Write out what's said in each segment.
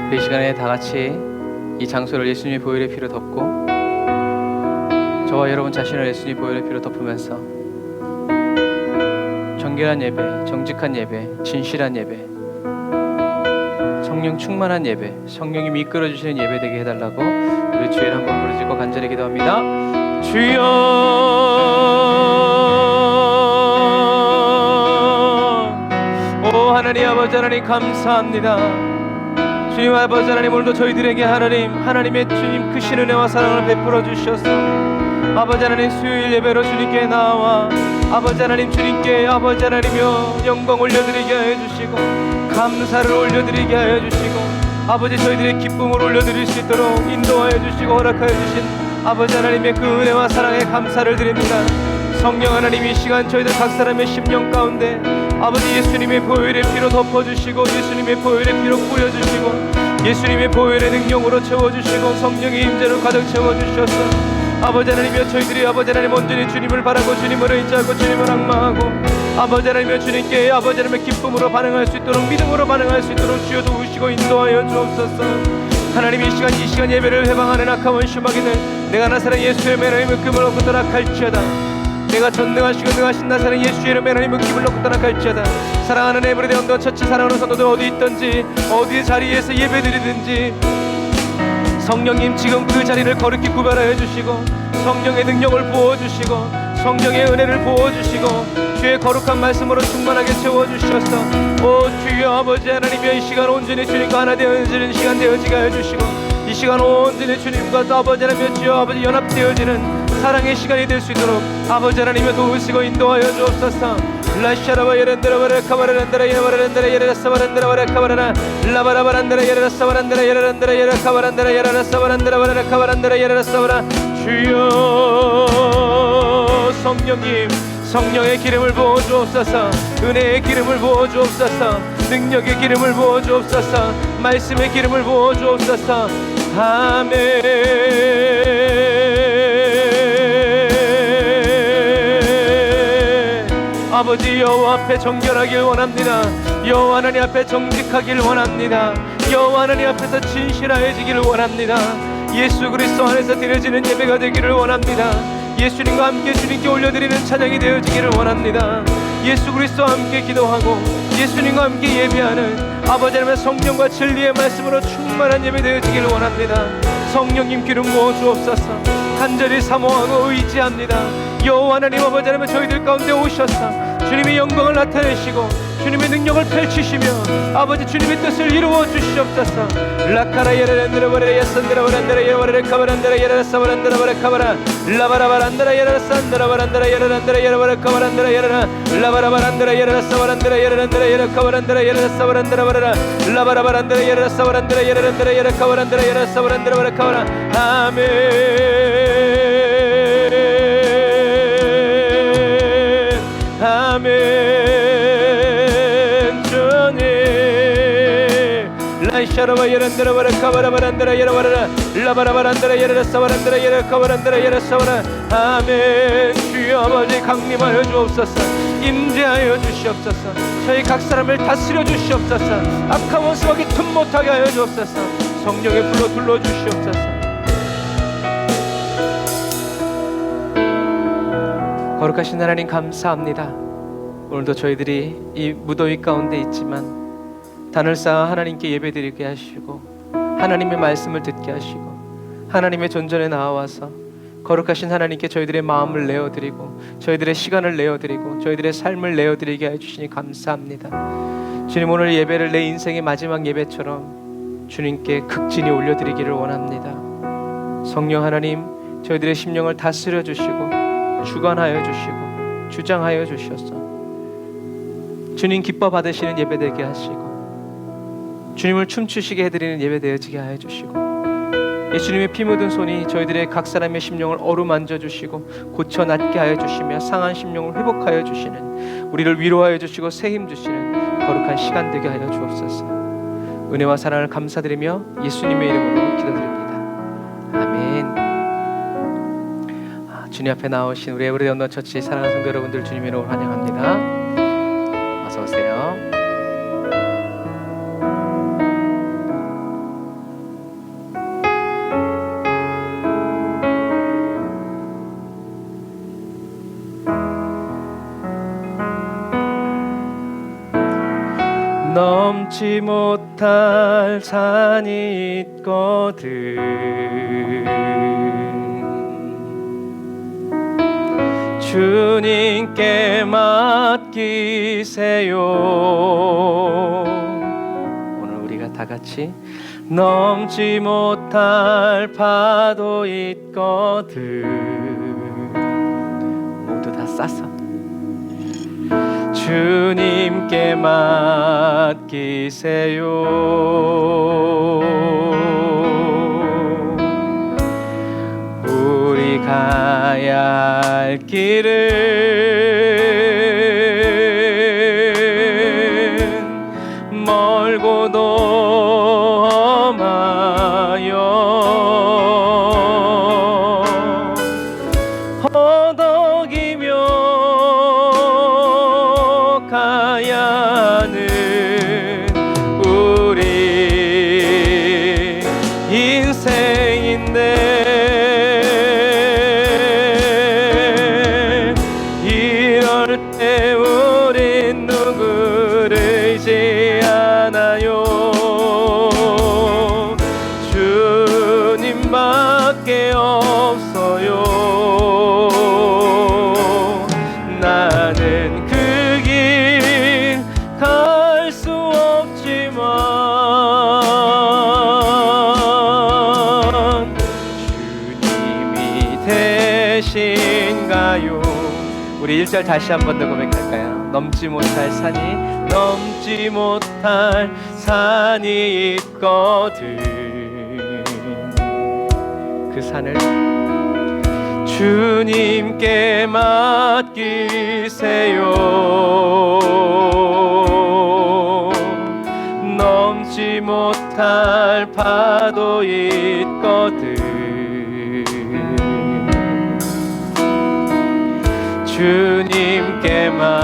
이 시간에 다 같이 이 장소를 예수님의 보혈의 피로 덮고 저와 여러분 자신을 예수님의 보혈의 피로 덮으면서 정결한 예배, 정직한 예배, 진실한 예배, 성령 충만한 예배, 성령님이 이끌어 주시는 예배 되게 해달라고 우리 주의를 한번 부르짖고 간절히 기도합니다. 주여, 오 하나님 아버지 하나님 감사합니다. 주님 아버지 하나님, 오늘도 저희들에게 하나님의 주님 크신 은혜와 사랑을 베풀어 주셔서 아버지 하나님 수요일 예배로 주님께 나와 아버지 하나님 주님께 아버지 하나님여 영광 올려드리게 하여 주시고 감사를 올려드리게 하여 주시고 아버지 저희들의 기쁨을 올려드릴 수 있도록 인도하여 주시고 허락하여 주신 아버지 하나님의 그 은혜와 사랑에 감사를 드립니다. 성령 하나님, 이 시간 저희들 각 사람의 심령 가운데 아버지 예수님의 보혈의 피로 덮어주시고 예수님의 보혈의 피로 뿌려주시고 예수님의 보혈의 능력으로 채워주시고 성령의 임재로 가득 채워주셔서 아버지 하나님이여 저희들이 아버지 하나님 온전히 주님을 바라고 주님을 의지하고 주님을 앙망하고 아버지 하나님이여 주님께 아버지 하나님의 기쁨으로 반응할 수 있도록 믿음으로 반응할 수 있도록 주여 도우시고 인도하여 주옵소서. 하나님 이 시간 예배를 회방하는 악한 심하기는 내가 나사렛 예수의 하나님의 금을 얻고 떠나갈지어다. 내가 전능하시고 능하신 나사렛 예수의 하나님의 기쁨을 얻고 떠나갈지어다. 사랑하는 에브리데 언더 처치 사랑하는 성도들 어디 있든지 어디 자리에서 예배드리든지 성령님 지금 그 자리를 거룩히 구별하여 주시고 성령의 능력을 부어주시고 성령의 은혜를 부어주시고 주의 거룩한 말씀으로 충만하게 채워주셔서 오 주여 아버지 하나님이여 이 시간 온전히 주님과 하나 되어지는 시간 되어지게 하여 주시고 이 시간 온전히 주님과 아버지 하나님이여 주여 아버지 연합되어지는 사랑의 시간이 될 수 있도록 아버지 하나님이여 도우시고 인도하여 주옵소서. 라샤라바 예렌드라바레 카바레렌드라 예바레렌드라 예레사바렌드라 바레 카바레나 라바라바란드라 예레사바란드라 예레렌드라 예레카바란드라 예레사바란드라 바레 카바란드라 예레사바라. 주여 성령님, 성령의 기름을 부어주옵소서. 은혜의 기름을 부어주옵소서. 능력의 기름을 부어주옵소서. 말씀의 기름을 부어주옵소서. 아멘. 아버지 여호와 앞에 정결하길 원합니다. 여호와 하나님 앞에 정직하길 원합니다. 여호와 하나님 앞에서 진실하여지기를 원합니다. 예수 그리스도 안에서 드려지는 예배가 되기를 원합니다. 예수님과 함께 주님께 올려드리는 찬양이 되어지기를 원합니다. 예수 그리스도와 함께 기도하고 예수님과 함께 예배하는 아버지 하나님의 성령과 진리의 말씀으로 충만한 예배 되어지기를 원합니다. 성령님 기름 부어 주옵소서. 간절히 사모하고 의지합니다. 여호와 하나님 아버지 하나님 저희들 가운데 오셔서 주님의 영광을 나타내시고 주님의 능력을 펼치시며 아버지 주님의 뜻을 이루어 주시옵소서. 라카라 예레렌드라 버레 예선드라 버란드라 예레레 카바란드라 예레 사바란드라 버레 카바라 라바라바란드라 예레 산드라 바란드라 예레란드라 예레 카바란드라 예레라 라바라바란드라 예레 사바란드라 예레란드라 예레 카바란드라 예레 사바란드라 버레라 라바라바란드라 예레 사바란드라 예레란드라 예레 카바란드라 예레 사바란드라 버레 카바라. 아멘. 아멘. 주님 라이샤라바 예란드라 바라 카바라바란드라 예라바라 라바라바란드라 예라 사바란드라 예라 카바란드라 예라 사바라. 아멘. 주여 아버지 강림하여 주옵소서. 임재하여 주시옵소서. 저희 각 사람을 다스려 주시옵소서. 악한 원수가 틈 못하게 하여 주옵소서. 성령의 불로 둘러 주시옵소서. 거룩하신 하나님 감사합니다. 오늘도 저희들이 이 무더위 가운데 있지만 단을 쌓아 하나님께 예배드리게 하시고 하나님의 말씀을 듣게 하시고 하나님의 존전에 나와서 거룩하신 하나님께 저희들의 마음을 내어드리고 저희들의 시간을 내어드리고 저희들의 삶을 내어드리게 해주시니 감사합니다. 주님, 오늘 예배를 내 인생의 마지막 예배처럼 주님께 극진히 올려드리기를 원합니다. 성령 하나님, 저희들의 심령을 다스려 주시고 주관하여 주시고 주장하여 주셔서 주님 기뻐 받으시는 예배 되게 하시고 주님을 춤추시게 해드리는 예배 되어지게 하여 주시고 예수님의 피 묻은 손이 저희들의 각 사람의 심령을 어루만져 주시고 고쳐 낫게 하여 주시며 상한 심령을 회복하여 주시는, 우리를 위로하여 주시고 새 힘 주시는 거룩한 시간 되게 하여 주옵소서. 은혜와 사랑을 감사드리며 예수님의 이름으로 기도드립니다. 아멘. 주님 앞에 나오신 우리 에브리데 언더처치 사랑하는 성도 여러분들, 주님의 이름으로 환영합니다. 어서 오세요. 넘지 못할 산이 있거든. 주님께 맡기세요. 오늘 우리가 다 같이 넘지 못할 파도 있거든. 모두 다 싸서 주님께 맡기세요. 우리 가야 할 길은 멀고도 험하여 허덕이며 가야 하는 우리 인생인데 이럴 때 우린 누구를 의지하나요? 주님밖에 없어요. 나는 그 길 갈 수 없지만 주님이 되신가요? 우리 1절 다시 한 번 더 고백할까요? 넘지 못할 산이 있거든. 그 산을 주님께 맡기세요. 넘지 못할 파도 있거든. 주님께 맡기세요.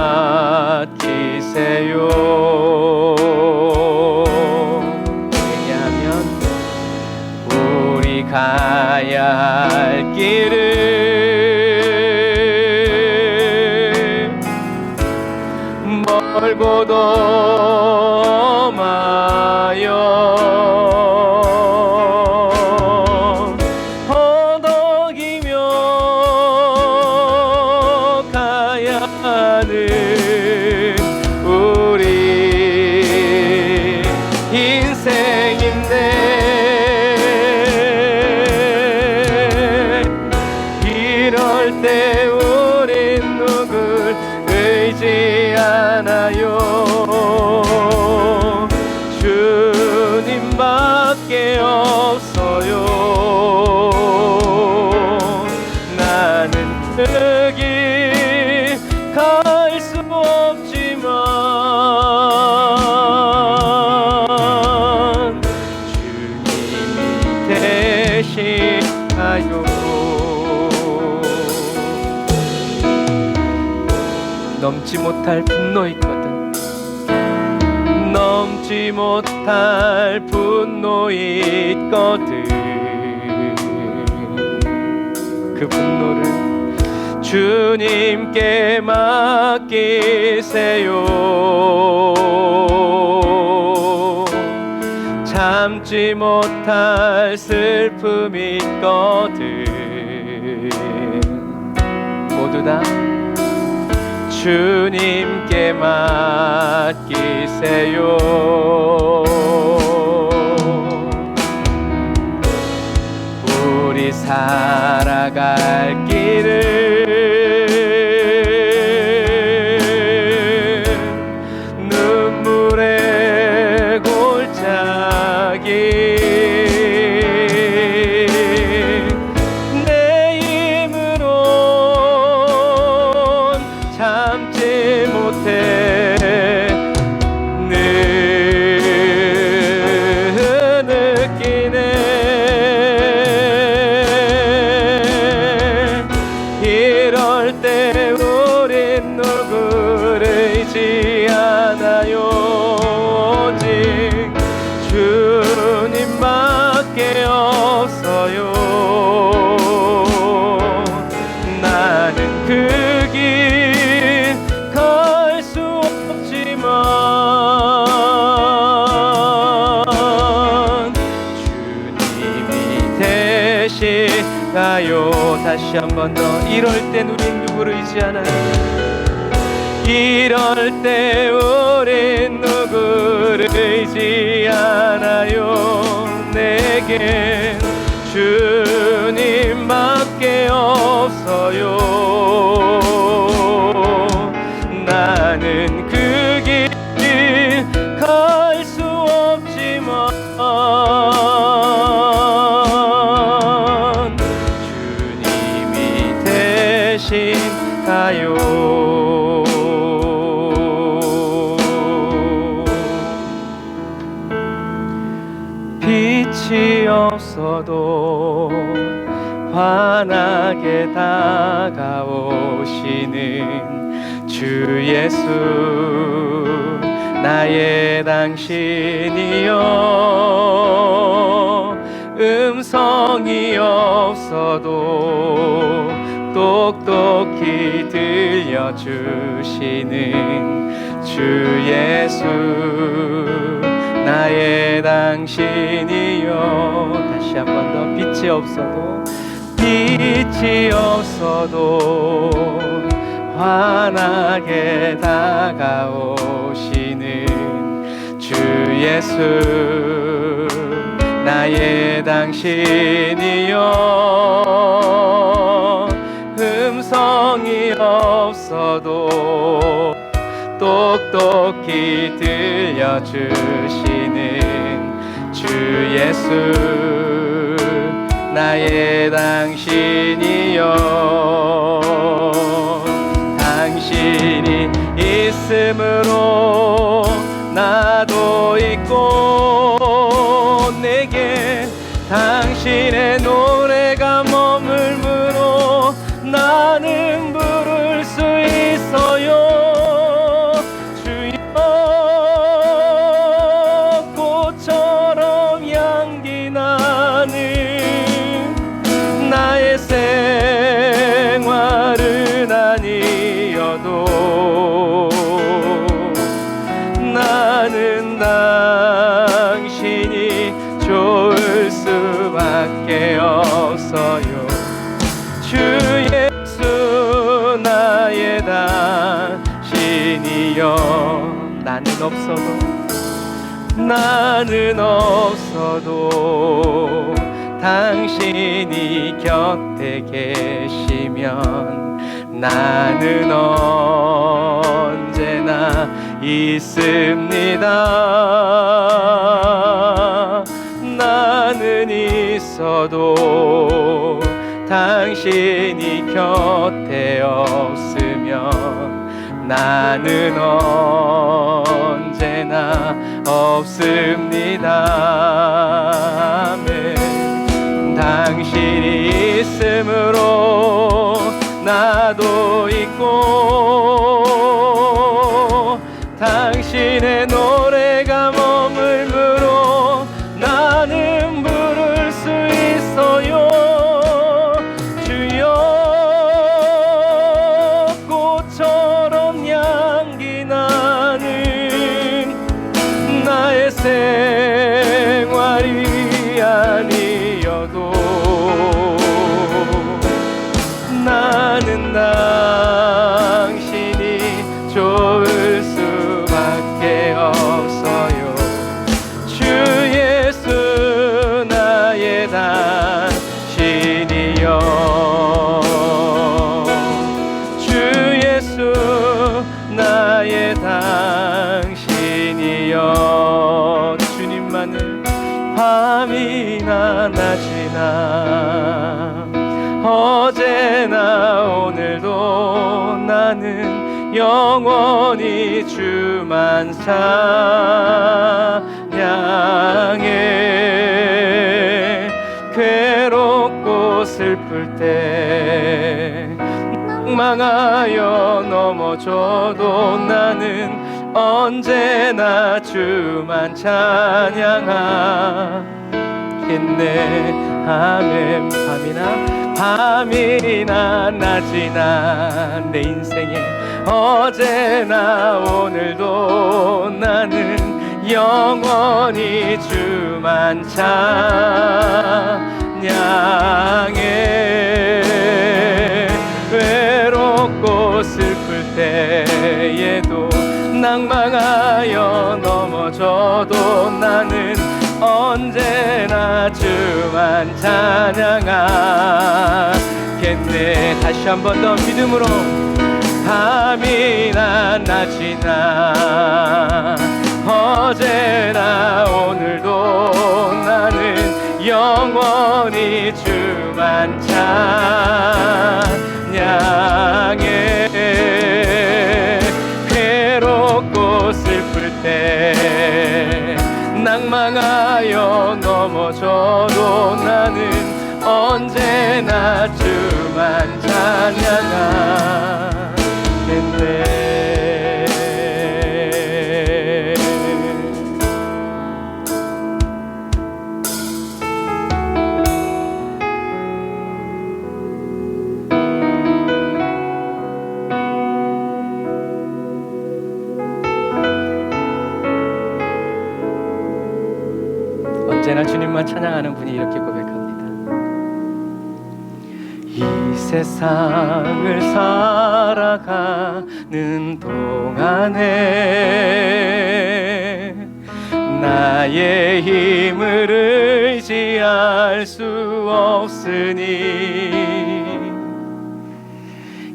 왜냐하면 우리 가야 할 길은 멀고도 험하여 허덕이며 가야 하는 우리 인생인데 이럴 때 우린 누굴 의지하나요? 주님밖에 없어요. 나는 그 길 갈 수 없지만 주님이 되시나요? 넘지 못할 분노 있거든. 넘지 못할 분노 있거든. 그 분노를 주님께 맡기세요. 참지 못할 슬픔이 있거든. 모두 다 주님께 맡기세요. 우리 살아갈 길은 눈물의 골짜기 내 힘으론 참지 못해 느끼네. 가요. 다시 한 번 더. 이럴 땐 우린 누구를 의지하나요? 이럴 때 우린 누구를 의지하나요? 내겐 주님밖에 없어요. 나는 그 길 갈 수 없지만 주님이 대신 가요. 빛이 없어도 환하게 다가오시는 주 예수, 나의 당신이여. 음성이 없어도 똑똑히 들려주시는 주 예수, 나의 당신이여. 다시 한 번 더. 빛이 없어도 환하게 다가오시는 주 예수, 나의 당신이여. 음성이 없어도 똑똑히 들려주시는 주 예수, 나의 당신이여. 당신이 있음으로 나도 있고, 내게 당신의 노래가 머물므로 나는 부를 수 있어요. 꽃처럼 향기 나는 나의 생활은 아니어도 나는 당신이 좋을 수밖에 없어요. 주 예수, 나의 당신이여. 나는 없어도 당신이 곁에 계시면 나는 언제나 있습니다. 나는 있어도 당신이 곁에 없으면 나는 언제나 없습니다. 아멘. 당신이 있음으로 나도 있고, 당신의 노래가 머물므로 나는 부를 수 있어요. 주여, 꽃처럼 향기 나는 나의 생활이 아니어도 나는 당신이 좋을 수밖에 없어요. 주 예수, 나의 당신이여. 주 예수, 나의 당신이여. 주님만을 밤이나 낮이나 어제나 오늘도 나는 영원히 주만 찬양해. 괴롭고 슬플 때 망하여 넘어져도 나는 언제나 주만 찬양하겠네. 아멘. 밤이나 낮이나 내 인생에 어제나 오늘도 나는 영원히 주만 찬양해. 찬양해. 외롭고 슬플 때에도 낭망하여 넘어져도 나는 언제나 주만 찬양하겠네. 다시 한 번 더 믿음으로. 밤이나 낮이나 어제나 오늘도 나는 영원히 주만 찬양해. 괴롭고 슬플 때 낭망하여 넘어져도 나는 언제나 주만 찬양하겠네. 언제나 주님만 찬양하는 분이 이렇게 고백합니다. 이 세상을 살아가는 동안에 나의 힘을 의지할 수 없으니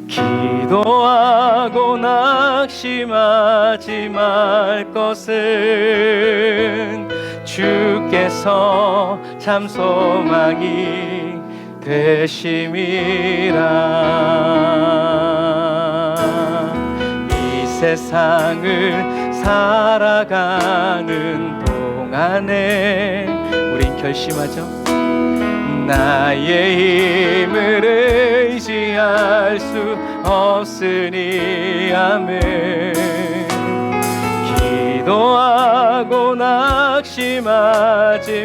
기도하고 낙심하지 말 것은 주께서 참 소망이 되심이라. 이 세상을 살아가는 동안에 우린 결심하죠. 나의 힘을 의지할 수 없으니 아멘. 기도하고 낙심하지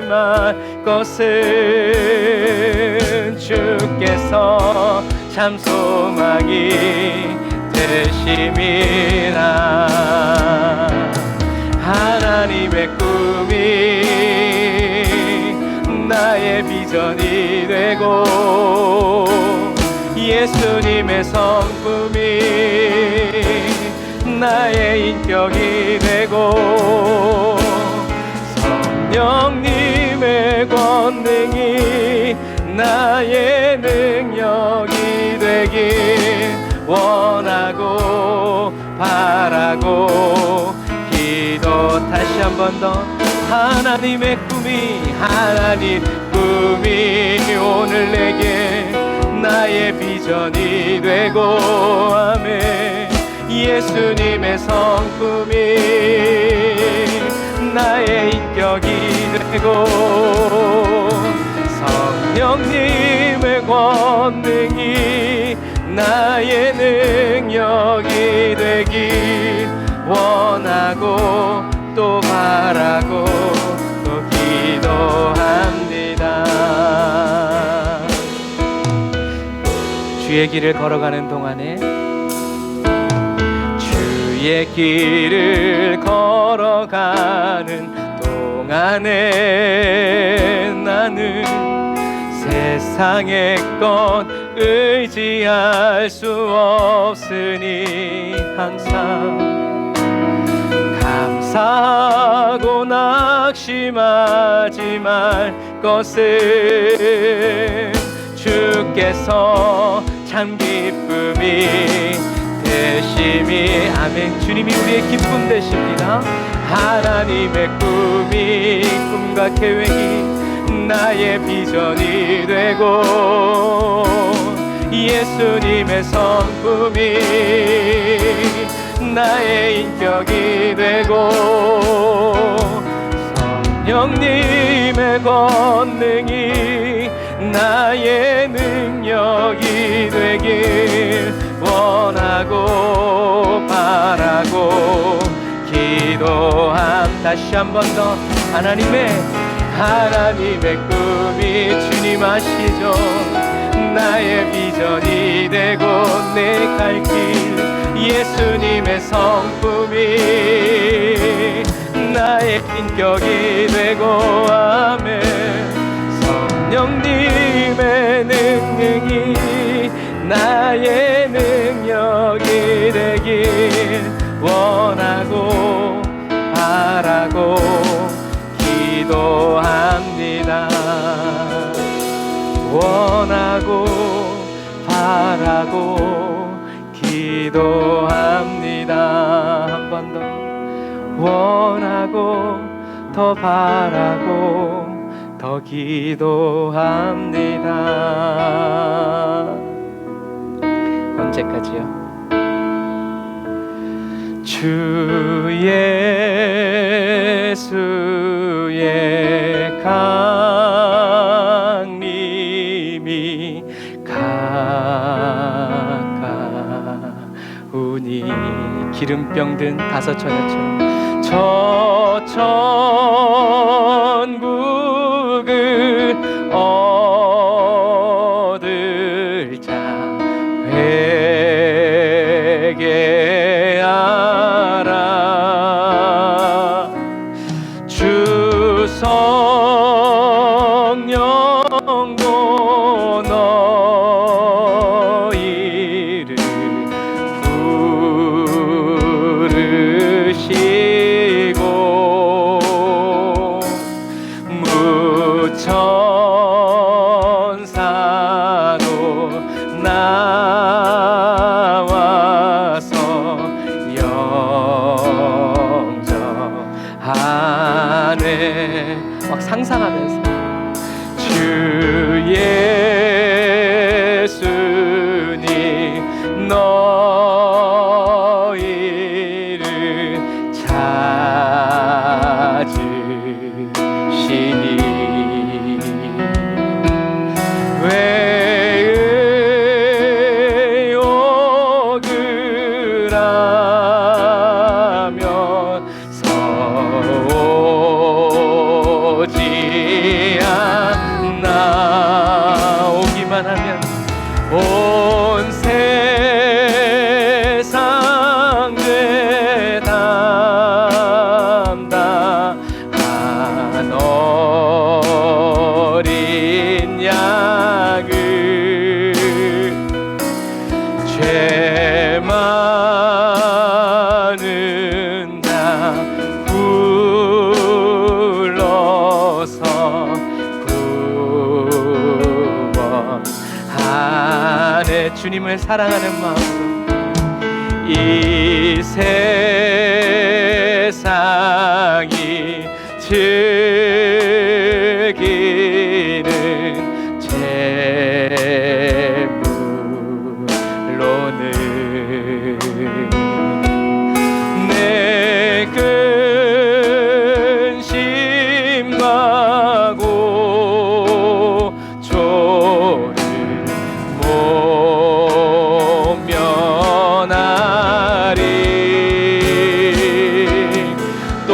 말 것은 주께서 참 소망이 되심이라. 하나님의 꿈이 나의 비전이 되고 예수님의 성품이 나의 인격이 되고 성령님의 권능이 나의 능력이 되길 원하고 바라고 기도. 다시 한 번 더. 하나님의 꿈이 오늘 내게 나의 비전이 되고 아멘. 예수님의 성품이 나의 인격이 되고 성령님의 권능이 나의 능력이 되길 원하고 또 바라고 또 기도합니다. 주의 길을 걸어가는 동안에 주의 길을 걸어가는 동안에 나는 세상의 것 의지할 수 없으니 항상 감사하고 낙심하지 말 것은 주께서 참 기쁨이 되심이 아멘. 주님이 우리의 기쁨 되십니다. 하나님의 꿈과 계획이 나의 비전이 되고 예수님의 성품이 나의 인격이 되고 성령님의 권능이 나의 능력이 되길 원하고 바라고 기도함. 다시 한 번 더. 하나님의 꿈이 주님 아시죠? 나의 비전이 되고 내 갈 길 예수님의 성품이 나의 인격이 되고 아멘. 성령 성령님의 능력이 나의 능력이 되길 원하고 바라고 기도합니다. 원하고 바라고 기도합니다. 한 번 더. 원하고 더 바라고 더 기도합니다. 언제까지요? 주 예수의 강림이 가까우니 기름병 든 다섯 처녀처럼 저 천국을 얻을 자 회개하라. 주 성령도 너희를 부르시고 무천사도 나와서 영접하네. 막 상상하면서 주 예수님 너희를 찾으시니 의욕을 하면서 오지 않나. 오기만 하면 온 세상 죄 담당한 어린 양을 죄 많은 나 불러서 구원하네. 주님을 사랑하는 마음으로 이 세상이 즐기는 재물로는 내 근심과 고초를 못 면하리. 또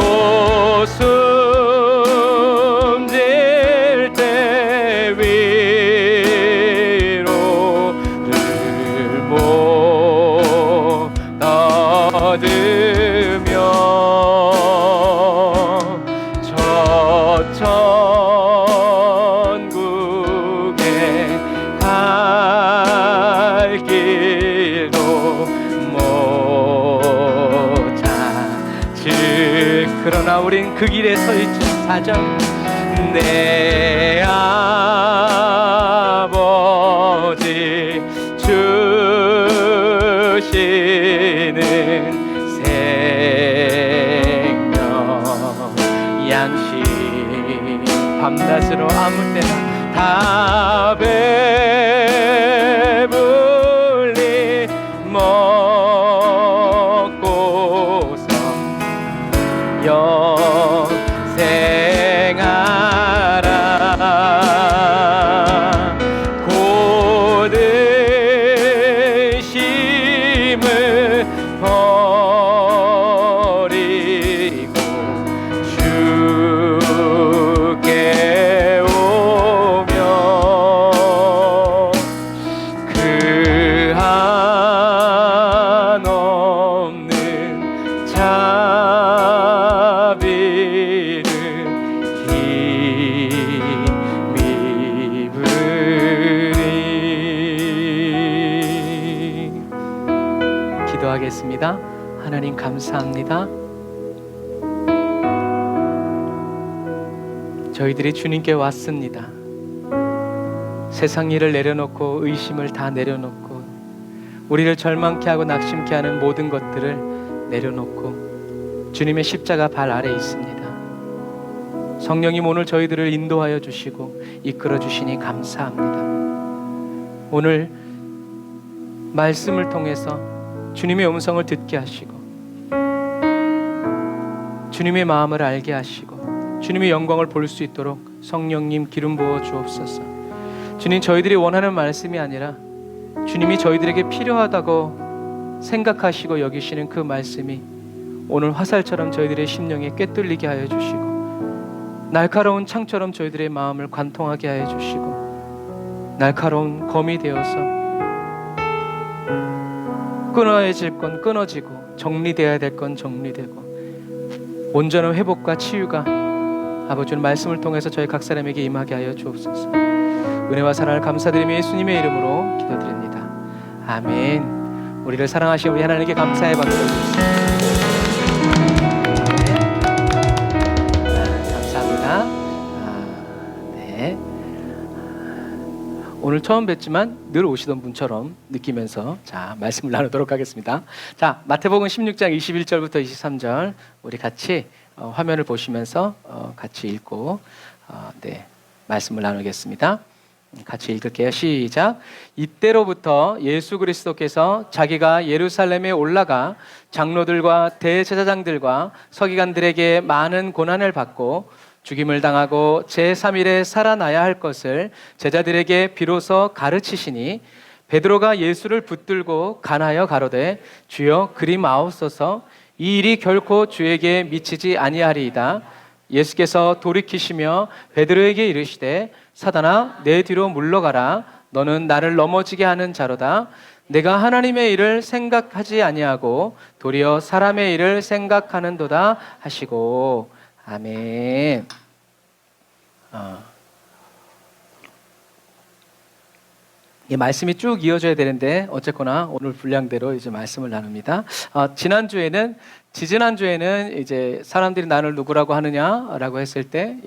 숨질 때 위로를 못 얻으며 저 천국에 갈 길도 못 찾을. 그러나 우린 그 길에 서 있지. 사정 내 아버지 주시는 생명 양식 밤낮으로 아무 때나 다 배불리 먹고서 영생하라. 고든 힘을 버리고 주께 오면 기도하겠습니다. 하나님 감사합니다. 저희들이 주님께 왔습니다. 세상 일을 내려놓고 의심을 다 내려놓고 우리를 절망케 하고 낙심케 하는 모든 것들을 내려놓고 주님의 십자가 발 아래 있습니다. 성령님 오늘 저희들을 인도하여 주시고 이끌어 주시니 감사합니다. 오늘 말씀을 통해서 주님의 음성을 듣게 하시고 주님의 마음을 알게 하시고 주님의 영광을 볼 수 있도록 성령님 기름 부어 주옵소서. 주님, 저희들이 원하는 말씀이 아니라 주님이 저희들에게 필요하다고 생각하시고 여기시는 그 말씀이 오늘 화살처럼 저희들의 심령에 꿰뚫리게 하여 주시고 날카로운 창처럼 저희들의 마음을 관통하게 하여 주시고 날카로운 검이 되어서 끊어질 건 끊어지고 정리되어야 될 건 정리되고 온전한 회복과 치유가 아버지의 말씀을 통해서 저희 각 사람에게 임하게 하여 주옵소서. 은혜와 사랑을 감사드리며 예수님의 이름으로 기도드립니다. 아멘. 우리를 사랑하신 우리 하나님께 감사의 박수 주시옵소서. 감사합니다. 네. 오늘 처음 뵙지만 늘 오시던 분처럼 느끼면서 자 말씀을 나누도록 하겠습니다. 자 마태복음 16장 21절부터 23절 우리 같이 화면을 보시면서 같이 읽고 네 말씀을 나누겠습니다. 같이 읽을게요. 시작. 이때로부터 예수 그리스도께서 자기가 예루살렘에 올라가 장로들과 대제사장들과 서기관들에게 많은 고난을 받고 죽임을 당하고 제3일에 살아나야 할 것을 제자들에게 비로소 가르치시니 베드로가 예수를 붙들고 간하여 가로되 주여 그리 마옵소서 이 일이 결코 주에게 미치지 아니하리이다. 예수께서 돌이키시며 베드로에게 이르시되 사단아 내 뒤로 물러가라. 너는 나를 넘어지게 하는 자로다. 내가 하나님의 일을 생각하지 아니하고 도리어 사람의 일을 생각하는도다 하시고. 아멘. 이 말씀이 쭉 이어져야 되는데 어쨌거나 오늘 분량대로 이제 말씀을 나눕니다. 지지난주에는 이제 사람들이 나를 누구라고 하느냐라고 했을 때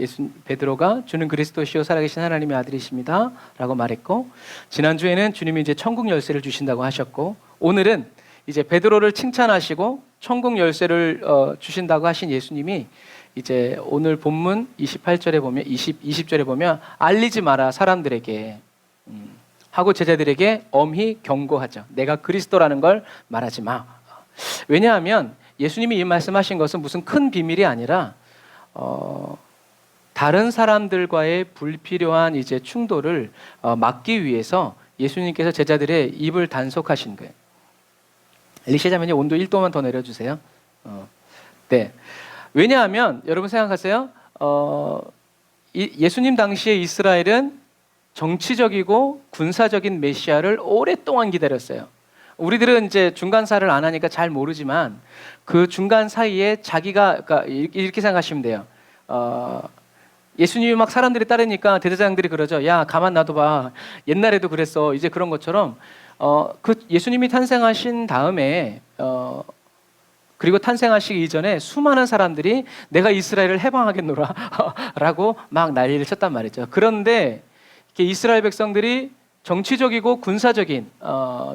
베드로가 주는 그리스도시요 살아계신 하나님의 아들이십니다라고 말했고, 지난주에는 주님이 이제 천국 열쇠를 주신다고 하셨고, 오늘은 이제 베드로를 칭찬하시고 천국 열쇠를 주신다고 하신 예수님이 이제 오늘 본문 28절에 보면 20절에 보면 알리지 마라 사람들에게 하고 제자들에게 엄히 경고하죠. 내가 그리스도라는 걸 말하지 마. 왜냐하면 예수님이 이 말씀하신 것은 무슨 큰 비밀이 아니라 다른 사람들과의 불필요한 이제 충돌을 막기 위해서 예수님께서 제자들의 입을 단속하신 거예요. 엘리시아 자매님 온도 1도만 더 내려주세요. 네. 왜냐하면 여러분 생각하세요. 예수님 당시에 이스라엘은 정치적이고 군사적인 메시아를 오랫동안 기다렸어요. 우리들은 이제 중간사를 안 하니까 잘 모르지만 그 중간 사이에 자기가 그러니까 이렇게 생각하시면 돼요. 예수님이 막 사람들이 따르니까 대제사장들이 그러죠. 야 가만 놔둬봐. 옛날에도 그랬어. 이제 그런 것처럼 그 예수님이 탄생하신 다음에 그리고 탄생하시기 이전에 수많은 사람들이 내가 이스라엘을 해방하겠노라 라고 막 난리를 쳤단 말이죠. 그런데 이스라엘 백성들이 정치적이고 군사적인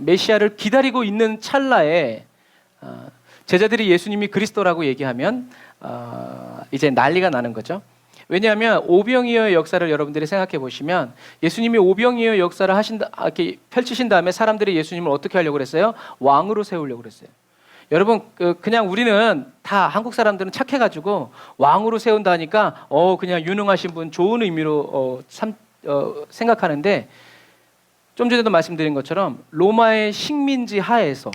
메시아를 기다리고 있는 찰나에 제자들이 예수님이 그리스도라고 얘기하면 이제 난리가 나는 거죠. 왜냐하면 오병이어의 역사를 여러분들이 생각해 보시면 예수님이 오병이어의 역사를 이렇게 펼치신 다음에 사람들이 예수님을 어떻게 하려고 그랬어요? 왕으로 세우려고 그랬어요. 여러분 그냥 우리는 다 한국 사람들은 착해가지고 왕으로 세운다 하니까 그냥 유능하신 분 좋은 의미로 생각하는데, 좀 전에도 말씀드린 것처럼 로마의 식민지 하에서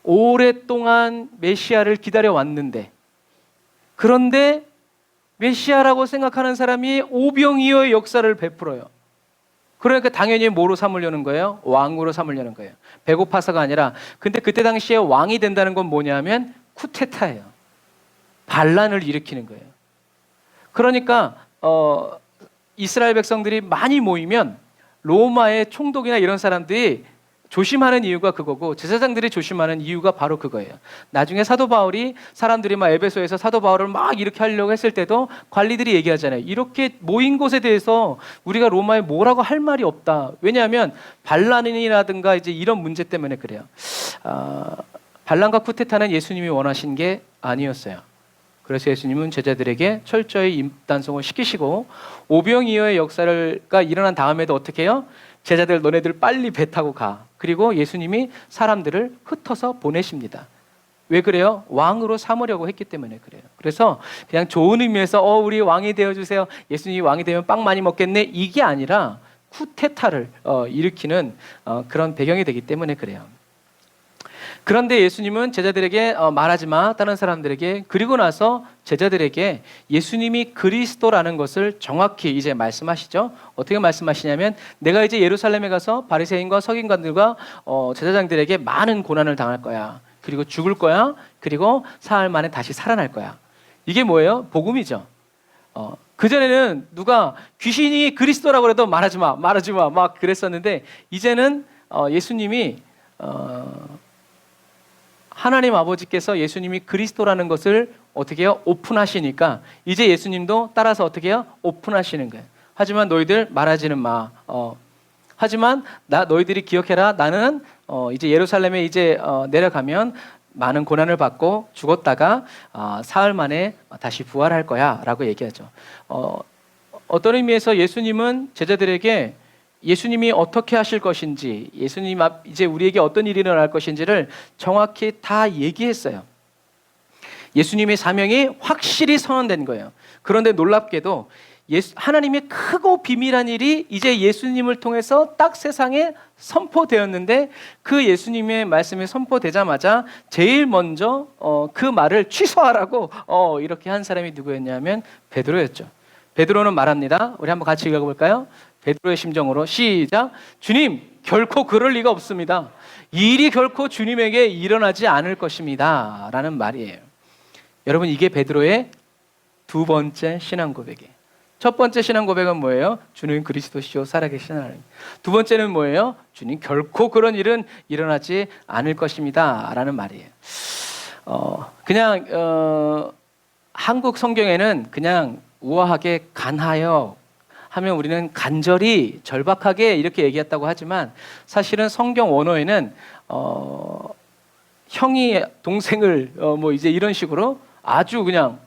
오랫동안 메시아를 기다려왔는데, 그런데 메시아라고 생각하는 사람이 오병이어의 역사를 베풀어요. 그러니까 당연히 뭐로 삼으려는 거예요? 왕으로 삼으려는 거예요. 배고파서가 아니라. 근데 그때 당시에 왕이 된다는 건 뭐냐면 쿠데타예요. 반란을 일으키는 거예요. 그러니까 이스라엘 백성들이 많이 모이면 로마의 총독이나 이런 사람들이 조심하는 이유가 그거고 제사장들이 조심하는 이유가 바로 그거예요. 나중에 사도 바울이 사람들이 막 에베소에서 사도 바울을 막 이렇게 하려고 했을 때도 관리들이 얘기하잖아요. 이렇게 모인 곳에 대해서 우리가 로마에 뭐라고 할 말이 없다. 왜냐하면 반란이라든가 이제 이런 문제 때문에 그래요. 반란과 쿠데타는 예수님이 원하신 게 아니었어요. 그래서 예수님은 제자들에게 철저히 입단속을 시키시고 오병이어의 역사가 일어난 다음에도 어떻게 해요? 제자들 너네들 빨리 배 타고 가. 그리고 예수님이 사람들을 흩어서 보내십니다. 왜 그래요? 왕으로 삼으려고 했기 때문에 그래요. 그래서 그냥 좋은 의미에서 우리 왕이 되어주세요. 예수님이 왕이 되면 빵 많이 먹겠네. 이게 아니라 쿠데타를 일으키는 그런 배경이 되기 때문에 그래요. 그런데 예수님은 제자들에게 말하지 마, 다른 사람들에게. 그리고 나서 제자들에게 예수님이 그리스도라는 것을 정확히 이제 말씀하시죠. 어떻게 말씀하시냐면 내가 이제 예루살렘에 가서 바리새인과 서기관들과 제사장들에게 많은 고난을 당할 거야. 그리고 죽을 거야. 그리고 사흘 만에 다시 살아날 거야. 이게 뭐예요? 복음이죠. 그전에는 누가 귀신이 그리스도라고 해도 말하지 마 막 그랬었는데 이제는 예수님이 하나님 아버지께서 예수님이 그리스도라는 것을 어떻게 해요? 오픈하시니까 이제 예수님도 따라서 어떻게 해요? 오픈하시는 거예요. 하지만 너희들 말하지는 마. 하지만 너희들이 기억해라. 나는 이제 예루살렘에 이제 내려가면 많은 고난을 받고 죽었다가 사흘 만에 다시 부활할 거야 라고 얘기하죠. 어떤 의미에서 예수님은 제자들에게 예수님이 어떻게 하실 것인지, 예수님 이제 우리에게 어떤 일이 일어날 것인지를 정확히 다 얘기했어요. 예수님의 사명이 확실히 선언된 거예요. 그런데 놀랍게도 하나님의 크고 비밀한 일이 이제 예수님을 통해서 딱 세상에 선포되었는데 그 예수님의 말씀이 선포되자마자 제일 먼저 그 말을 취소하라고 이렇게 한 사람이 누구였냐면 베드로였죠. 베드로는 말합니다. 우리 한번 같이 읽어볼까요? 베드로의 심정으로 시작. 주님, 결코 그럴 리가 없습니다. 이 일이 결코 주님에게 일어나지 않을 것입니다 라는 말이에요. 여러분, 이게 베드로의 두 번째 신앙 고백이에요. 첫 번째 신앙 고백은 뭐예요? 주님 그리스도시요 살아계신 하나님. 두 번째는 뭐예요? 주님 결코 그런 일은 일어나지 않을 것입니다 라는 말이에요. 그냥 한국 성경에는 그냥 우아하게 간하여 하면 우리는 간절히 절박하게 이렇게 얘기했다고 하지만 사실은 성경 원어에는 형이 동생을 뭐 이제 이런 식으로 아주 그냥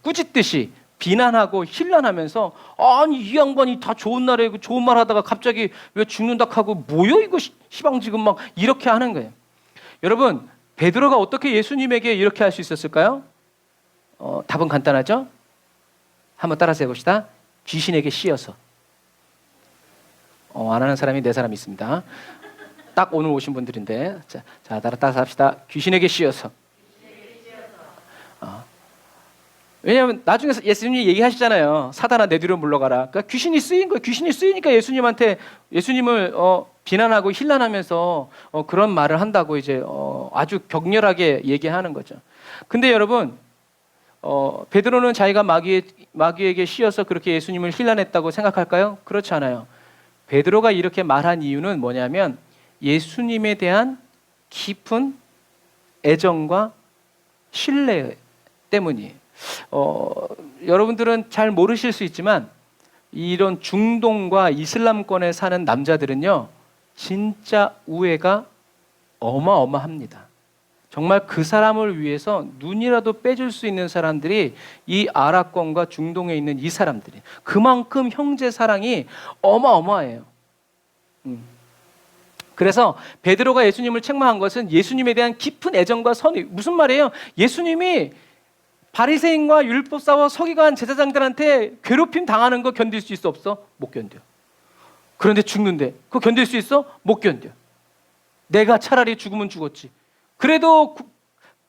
꾸짖듯이 비난하고 힐난하면서 아니 이 양반이 다 좋은 날에 좋은 말 하다가 갑자기 왜 죽는다 하고 뭐요 이거 시방 지금 막 이렇게 하는 거예요. 여러분, 베드로가 어떻게 예수님에게 이렇게 할 수 있었을까요? 답은 간단하죠? 한번 따라서 해봅시다. 귀신에게 씌어서. 안 하는 사람이 네 사람 있습니다. 딱 오늘 오신 분들인데 자 따라서 합시다. 귀신에게 씌어서. 왜냐하면 나중에 예수님이 얘기하시잖아요. 사단아 내 뒤로 물러가라. 그러니까 귀신이 쓰인 거예요. 귀신이 쓰이니까 예수님을 비난하고 힐난하면서 그런 말을 한다고 이제 아주 격렬하게 얘기하는 거죠. 근데 여러분, 베드로는 자기가 마귀에게 씌어서 그렇게 예수님을 힐난했다고 생각할까요? 그렇지 않아요. 베드로가 이렇게 말한 이유는 뭐냐면 예수님에 대한 깊은 애정과 신뢰 때문이에요. 여러분들은 잘 모르실 수 있지만 이런 중동과 이슬람권에 사는 남자들은요 진짜 우애가 어마어마합니다. 정말 그 사람을 위해서 눈이라도 빼줄 수 있는 사람들이 이 아랍권과 중동에 있는 이 사람들이 그만큼 형제 사랑이 어마어마해요. 그래서 베드로가 예수님을 책망한 것은 예수님에 대한 깊은 애정과 선의. 무슨 말이에요? 예수님이 바리새인과 율법사와 서기관 제사장들한테 괴롭힘 당하는 거 견딜 수 있어 없어? 못 견뎌. 그런데 죽는데 그거 견딜 수 있어? 못 견뎌. 내가 차라리 죽으면 죽었지. 그래도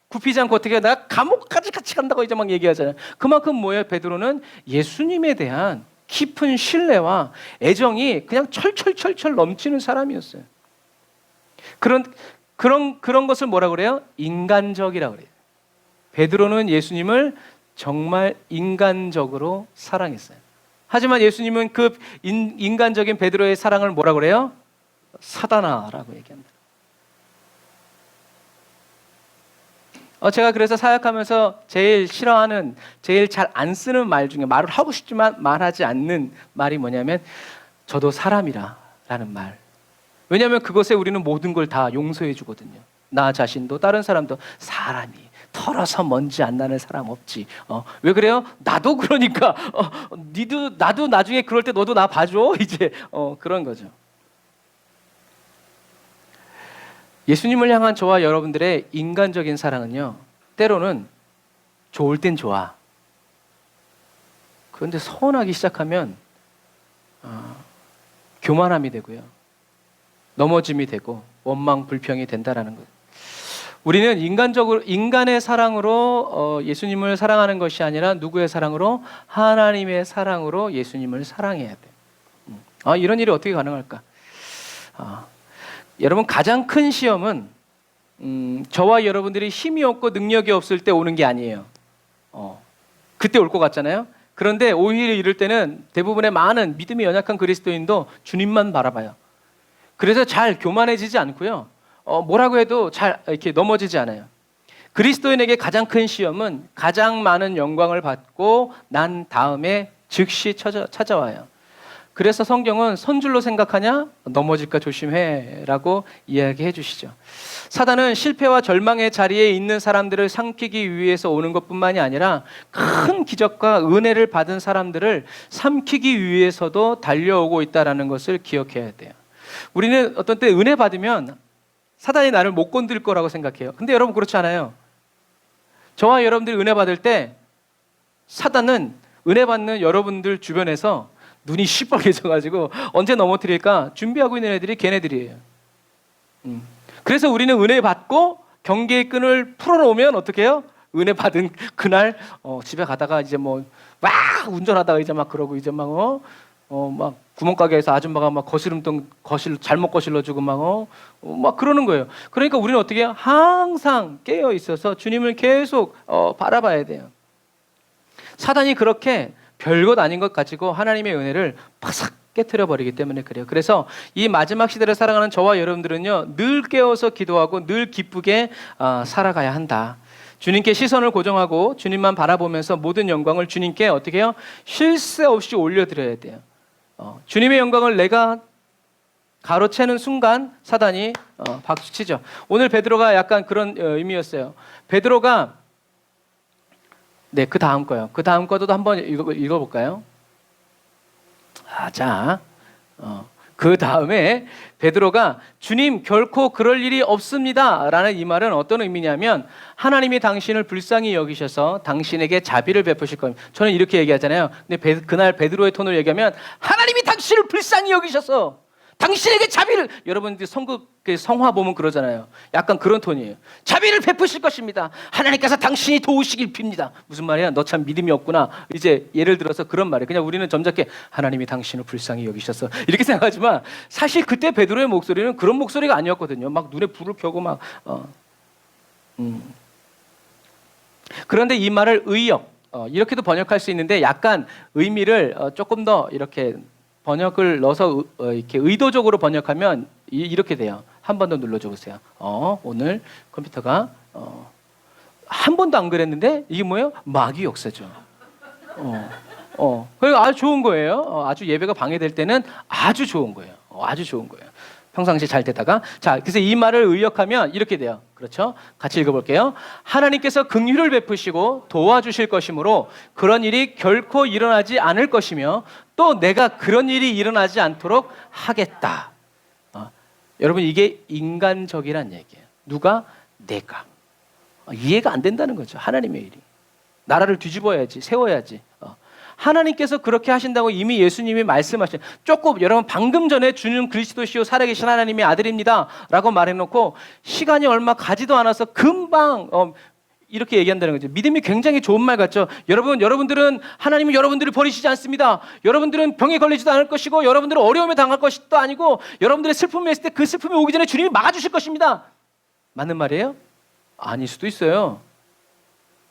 굽히지 않고 어떻게 내가 감옥까지 같이 간다고 이제 막 얘기하잖아요. 그만큼 뭐예요? 베드로는 예수님에 대한 깊은 신뢰와 애정이 그냥 철철철철 넘치는 사람이었어요. 그런 것을 뭐라 그래요? 인간적이라고 그래요. 베드로는 예수님을 정말 인간적으로 사랑했어요. 하지만 예수님은 그 인간적인 베드로의 사랑을 뭐라 그래요? 사단아라고 얘기합니다. 제가 그래서 사역하면서 제일 싫어하는, 제일 잘 안 쓰는 말 중에, 말을 하고 싶지만 말하지 않는 말이 뭐냐면 저도 사람이라 라는 말. 왜냐하면 그것에 우리는 모든 걸 다 용서해 주거든요. 나 자신도 다른 사람도 사람이 털어서 먼지 안 나는 사람 없지. 왜 그래요? 나도 그러니까 나도 나중에 그럴 때 너도 나 봐줘. 이제 그런 거죠. 예수님을 향한 저와 여러분들의 인간적인 사랑은요, 때로는 좋을 땐 좋아. 그런데 서운하기 시작하면 교만함이 되고요, 넘어짐이 되고 원망 불평이 된다라는 거예요. 우리는 인간의 사랑으로 예수님을 사랑하는 것이 아니라 누구의 사랑으로? 하나님의 사랑으로 예수님을 사랑해야 돼요. 이런 일이 어떻게 가능할까? 여러분, 가장 큰 시험은 저와 여러분들이 힘이 없고 능력이 없을 때 오는 게 아니에요. 그때 올 것 같잖아요. 그런데 오히려 이럴 때는 대부분의 많은 믿음이 연약한 그리스도인도 주님만 바라봐요. 그래서 잘 교만해지지 않고요, 뭐라고 해도 잘 이렇게 넘어지지 않아요. 그리스도인에게 가장 큰 시험은 가장 많은 영광을 받고 난 다음에 즉시 찾아와요. 그래서 성경은 선줄로 생각하냐? 넘어질까 조심해 라고 이야기해 주시죠. 사단은 실패와 절망의 자리에 있는 사람들을 삼키기 위해서 오는 것뿐만이 아니라 큰 기적과 은혜를 받은 사람들을 삼키기 위해서도 달려오고 있다는 것을 기억해야 돼요. 우리는 어떤 때 은혜 받으면 사단이 나를 못 건들 거라고 생각해요. 근데 여러분, 그렇지 않아요. 저와 여러분들이 은혜 받을 때 사단은 은혜 받는 여러분들 주변에서 눈이 시뻘개져가지고 언제 넘어뜨릴까 준비하고 있는 애들이 걔네들이에요. 그래서 우리는 은혜 받고 경계의 끈을 풀어놓으면 어떻게 해요? 은혜 받은 그날 집에 가다가 이제 막 운전하다가 이제 막 그러고 이제 막 구멍가게에서 아줌마가 막 잘못 거실러주고 막 그러는 거예요. 그러니까 우리는 어떻게 해요? 항상 깨어 있어서 주님을 계속 바라봐야 돼요. 사단이 그렇게 별것 아닌 것 가지고 하나님의 은혜를 파삭 깨트려 버리기 때문에 그래요. 그래서 이 마지막 시대를 살아가는 저와 여러분들은요, 늘 깨어서 기도하고 늘 기쁘게 살아가야 한다. 주님께 시선을 고정하고 주님만 바라보면서 모든 영광을 주님께 어떻게 해요? 쉴 새 없이 올려드려야 돼요. 주님의 영광을 내가 가로채는 순간 사단이 박수치죠. 오늘 베드로가 약간 그런 의미였어요. 베드로가 그 다음 거요. 그 다음 거도 한번 읽어볼까요? 그 다음에 베드로가 주님 결코 그럴 일이 없습니다 라는 이 말은 어떤 의미냐면 하나님이 당신을 불쌍히 여기셔서 당신에게 자비를 베푸실 겁니다. 저는 이렇게 얘기하잖아요. 근데 그날 베드로의 톤으로 얘기하면 하나님이 당신을 불쌍히 여기셔서 당신에게 자비를, 여러분들 성화 보면 그러잖아요. 약간 그런 톤이에요. 자비를 베푸실 것입니다. 하나님께서 당신이 도우시길 빕니다. 무슨 말이야? 너 참 믿음이 없구나. 이제 예를 들어서 그런 말이에요. 그냥 우리는 점잖게 하나님이 당신을 불쌍히 여기셔서 이렇게 생각하지만 사실 그때 베드로의 목소리는 그런 목소리가 아니었거든요. 막 눈에 불을 켜고 그런데 이 말을 의역, 이렇게도 번역할 수 있는데 약간 의미를 조금 더 이렇게 번역을 넣어서 이렇게 의도적으로 번역하면 이렇게 돼요. 한 번 더 눌러줘 보세요. 오늘 컴퓨터가 한 번도 안 그랬는데 이게 뭐예요? 마귀 역사죠. 그리고 아주 좋은 거예요. 아주 예배가 방해될 때는 아주 좋은 거예요. 아주 좋은 거예요. 평상시 잘 되다가. 자, 그래서 이 말을 의역하면 이렇게 돼요. 그렇죠? 같이 읽어볼게요. 하나님께서 긍휼을 베푸시고 도와주실 것이므로 그런 일이 결코 일어나지 않을 것이며 또 내가 그런 일이 일어나지 않도록 하겠다. 여러분, 이게 인간적이란 얘기예요. 누가? 내가. 이해가 안 된다는 거죠. 하나님의 일이. 나라를 뒤집어야지, 세워야지. 하나님께서 그렇게 하신다고 이미 예수님이 말씀하신, 조금 여러분 방금 전에 주는 그리스도시요 살아계신 하나님의 아들입니다 라고 말해놓고 시간이 얼마 가지도 않아서 금방 이렇게 얘기한다는 거죠. 믿음이 굉장히 좋은 말 같죠. 여러분들은 하나님이 여러분들을 버리시지 않습니다. 여러분들은 병에 걸리지도 않을 것이고 여러분들은 어려움에 당할 것도 아니고 여러분들의 슬픔이 있을 때 그 슬픔이 오기 전에 주님이 막아주실 것입니다. 맞는 말이에요? 아닐 수도 있어요.